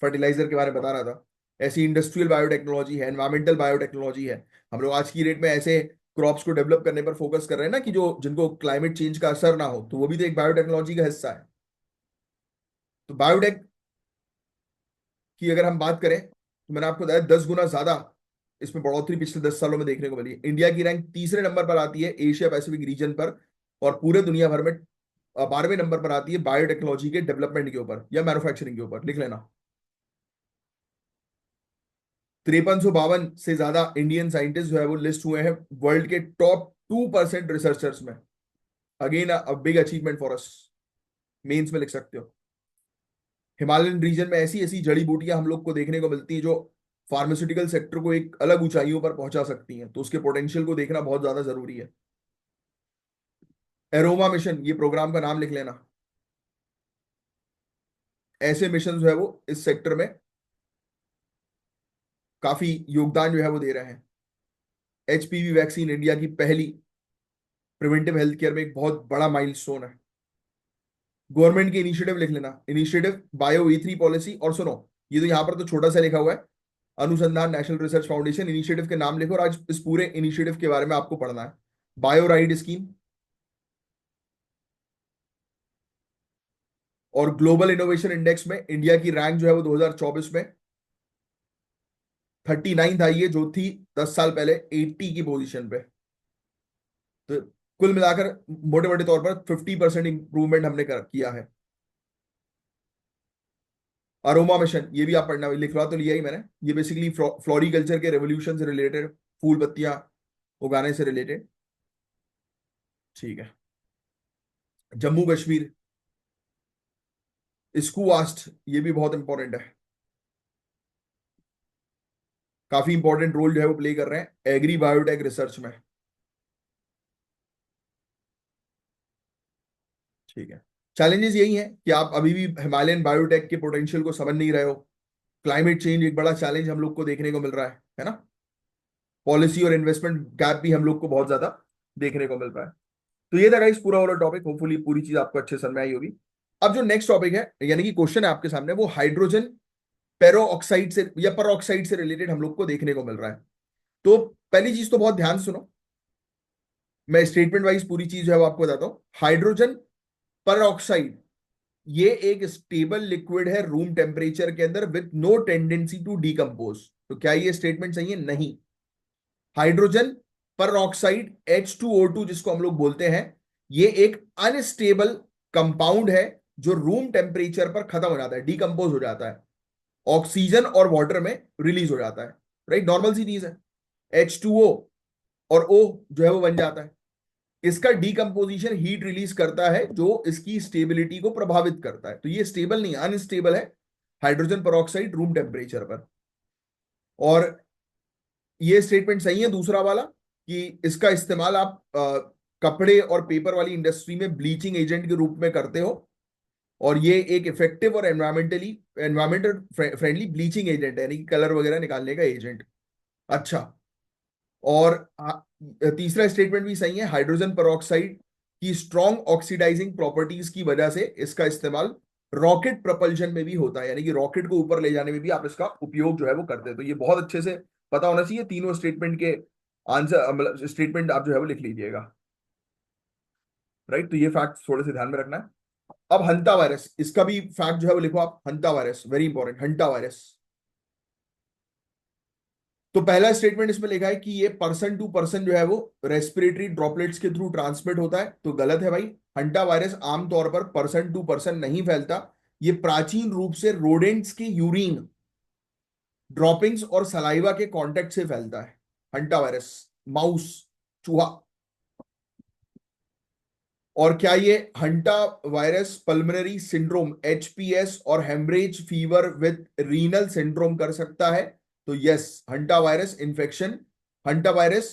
फर्टिलाइजर के बारे में बता रहा था, ऐसी इंडस्ट्रियल बायोटेक्नोलॉजी है, एनवायरमेंटल बायोटेक्नोलॉजी है। हम लोग आज की डेट में ऐसे क्रॉप्स को डेवलप करने पर फोकस कर रहे हैं ना, कि जो जिनको क्लाइमेट चेंज का असर ना हो, तो वो भी तो एक बायोटेक्नोलॉजी का हिस्सा है। तो बायोटेक की अगर हम बात करें, तो मैंने आपको बताया 10 गुना ज्यादा इसमें बढ़ोतरी पिछले 10 सालों में देखने को मिली है। इंडिया की रैंक तीसरे नंबर पर आती है एशिया पैसिफिक रीजन पर, और पूरे दुनिया भर में 12वें नंबर पर आती है बायोटेक्नोलॉजी के डेवलपमेंट के ऊपर या मैन्युफैक्चरिंग के ऊपर, लिख लेना। 5352 से ज्यादा इंडियन साइंटिस्ट जो है वो लिस्ट हुए हैं वर्ल्ड के टॉप 2% रिसर्चर्स में। Again a big achievement for us, mains में लिख सकते हो। हिमालयन रीजन में ऐसी ऐसी जड़ी बूटियां हम लोग को देखने को मिलती है जो फार्मास्यूटिकल सेक्टर को एक अलग ऊंचाइयों पर पहुंचा सकती हैं, तो उसके पोटेंशियल को देखना बहुत ज्यादा जरूरी है। एरोमा मिशन, ये प्रोग्राम का नाम लिख लेना। ऐसे मिशन जो है वो इस सेक्टर में काफी योगदान जो है वो दे रहे हैं। एचपीवी वैक्सीन इंडिया की पहली प्रिवेंटिव हेल्थ केयर में एक बहुत बड़ा माइलस्टोन है। गवर्नमेंट की इनिशिएटिव लिख लेना, इनिशिएटिव बायो ई 3 पॉलिसी, और सुनो, ये तो यहाँ पर तो छोटा सा लिखा हुआ है, अनुसंधान नेशनल रिसर्च फाउंडेशन, इनिशिएटिव के नाम लिखो और आज इस पूरे इनिशिएटिव के बारे में आपको पढ़ना है। बायो राइड स्कीम और ग्लोबल इनोवेशन इंडेक्स में इंडिया की रैंक जो है वो 2024 में 39 आई है, जो थी 10 साल पहले 80 की पोजीशन पे। तो कुल मिलाकर मोटे मोटे तौर पर 50% इंप्रूवमेंट हमने किया है। अरोमा मिशन, ये भी आप पढ़ना, लिखवा तो लिया ही मैंने। ये बेसिकली फ्लोरिकल्चर के रेवोल्यूशन से रिलेटेड, फूल पत्तियां उगाने से रिलेटेड, ठीक है। जम्मू कश्मीर स्कूवास्ट, ये भी बहुत इंपॉर्टेंट है, काफी इंपॉर्टेंट रोल जो है वो प्ले कर रहे हैं एग्री बायोटेक रिसर्च में, ठीक है। चैलेंजेस यही है कि आप अभी भी हिमालयन बायोटेक के पोटेंशियल को समझ नहीं रहे हो। क्लाइमेट चेंज एक बड़ा चैलेंज हम लोग को देखने को मिल रहा है ना। पॉलिसी और इन्वेस्टमेंट गैप भी हम लोग को बहुत ज्यादा देखने को मिल रहा है। तो ये था गाइस पूरा वाला टॉपिक, होपफुली पूरी चीज आपको अच्छे समझ में आई होगी। अब जो नेक्स्ट टॉपिक है, यानी कि क्वेश्चन है आपके सामने, वो हाइड्रोजन पेरो ऑक्साइड से या पर ऑक्साइड से रिलेटेड हम लोग को देखने को मिल रहा है। तो पहली चीज तो बहुत ध्यान से सुनो, मैं स्टेटमेंट वाइज पूरी चीज जो है वो आपको बताता हूं। हाइड्रोजन पर ऑक्साइड ये एक स्टेबल लिक्विड है रूम टेम्परेचर के अंदर with no tendency to decompose. तो क्या ये स्टेटमेंट सही है? नहीं। हाइड्रोजन पर ऑक्साइड H2O2 जिसको हम लोग बोलते हैं, ये एक अनस्टेबल कंपाउंड है जो रूम टेम्परेचर पर खत्म हो जाता है, डिकम्पोज हो जाता है, ऑक्सीजन और वाटर में रिलीज हो जाता है। राइट, नॉर्मल सी चीज है। H2O और O जो है वो बन जाता है। इसका डीकंपोजिशन हीट रिलीज करता है जो इसकी स्टेबिलिटी को प्रभावित करता है। तो ये स्टेबल नहीं, अनस्टेबल है हाइड्रोजन पेरोक्साइड रूम टेम्परेचर पर। और ये स्टेटमेंट सही है दूसरा वाला, कि इसका इस्तेमाल आप कपड़े और पेपर वाली इंडस्ट्री में ब्लीचिंग एजेंट के रूप में करते हो, और ये एक इफेक्टिव और एनवायरमेंटल फ्रेंडली ब्लीचिंग एजेंट है, यानी कि कलर वगैरह निकालने का एजेंट। अच्छा, और तीसरा स्टेटमेंट भी सही है, हाइड्रोजन पेरोक्साइड की स्ट्रॉन्ग ऑक्सीडाइजिंग प्रॉपर्टीज की वजह से इसका इस्तेमाल रॉकेट प्रपल्शन में भी होता है, यानी कि रॉकेट को ऊपर ले जाने में भी आप इसका उपयोग जो है वो करते हैं। तो ये बहुत अच्छे से पता होना चाहिए, तीनों स्टेटमेंट के आंसर, मतलब स्टेटमेंट आप जो है वो लिख लीजिएगा। राइट, तो ये फैक्ट थोड़े से ध्यान में रखना है। अब हंटा वायरस, इसका भी फैक्ट जो है वो लिखो आप, hanta virus very important, hanta virus. तो पहला स्टेटमेंट इसमें लिखा है कि ये पर्सन टू पर्सन जो है वो रेस्पिरेटरी ड्रॉपलेट्स के थ्रू ट्रांसमिट होता है, तो गलत है भाई। हंटा वायरस आमतौर पर पर्सन टू पर्सन नहीं फैलता, ये प्राचीन रूप से रोडेंट्स के यूरिन ड्रॉपिंग्स और सलाइवा के कांटेक्ट से फैलता है हंटा वायरस, माउस, चूहा। और क्या ये hantavirus pulmonary syndrome HPS और haemorrhage fever with renal syndrome कर सकता है? तो yes, hantavirus infection, hantavirus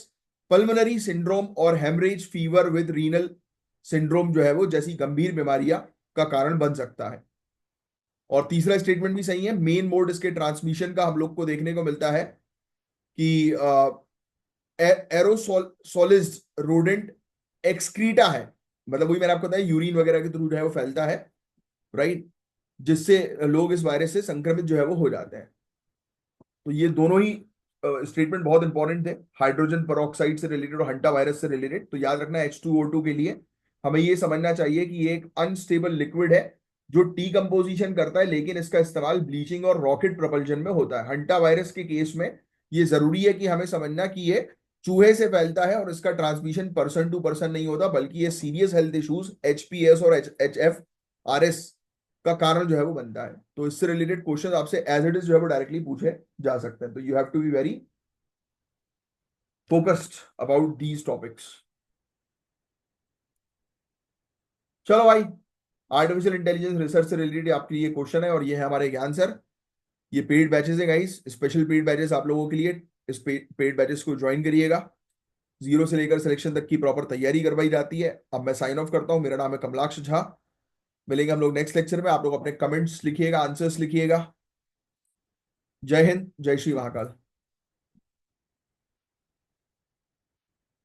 pulmonary syndrome और haemorrhage fever with renal syndrome जो है वो जैसी गंभीर बीमारियां का कारण बन सकता है। और तीसरा स्टेटमेंट भी सही है, मेन मोड इसके ट्रांसमिशन का हम लोग को देखने को मिलता है कि एरोसोलिज रोडेंट एक्सक्रीटा है, मतलब वही मैंने आपको बताया यूरिन वगैरह के थ्रू जो है वो फैलता है। राइट, जिससे लोग इस वायरस से संक्रमित जो है वो हो जाते हैं। तो ये दोनों ही स्टेटमेंट बहुत इंपॉर्टेंट थे, हाइड्रोजन पेरोक्साइड से रिलेटेड और हंटा वायरस से रिलेटेड। तो याद रखना H2O2 के लिए हमें ये समझना चाहिए कि ये एक अनस्टेबल लिक्विड है जो डीकंपोजिशन करता है, लेकिन इसका इस्तेमाल ब्लीचिंग और रॉकेट प्रपल्शन में होता है। हंटा वायरस के केस में ये जरूरी है कि हमें समझना कि ये चूहे से फैलता है और इसका ट्रांसमिशन पर्सन टू पर्सन नहीं होता, बल्कि ये सीरियस हेल्थ इश्यूज HPS और HFRS का कारण जो है वो बनता है। तो इससे रिलेटेड क्वेश्चन आपसे एज इट इज जो है वो डायरेक्टली पूछे जा सकते हैं। तो you have to be very focused about these topics. चलो भाई, आर्टिफिशियल इंटेलिजेंस रिसर्च से रिलेटेड आपके लिए क्वेश्चन है और ये है हमारे आंसर। ये पेड बैचेस है गाइस, स्पेशल पेड बैचेस आप लोगों के लिए। इस पेड बैचेस को ज्वाइन करिएगा, जीरो से लेकर सिलेक्शन तक की प्रॉपर तैयारी करवाई जाती है। अब मैं साइन ऑफ करता हूं, मेरा नाम है कमलाक्ष झा। मिलेंगे हम लोग नेक्स्ट लेक्चर में। आप लोग अपने कमेंट्स लिखिएगा, आंसर्स लिखिएगा। जय हिंद, जय श्री महाकाल।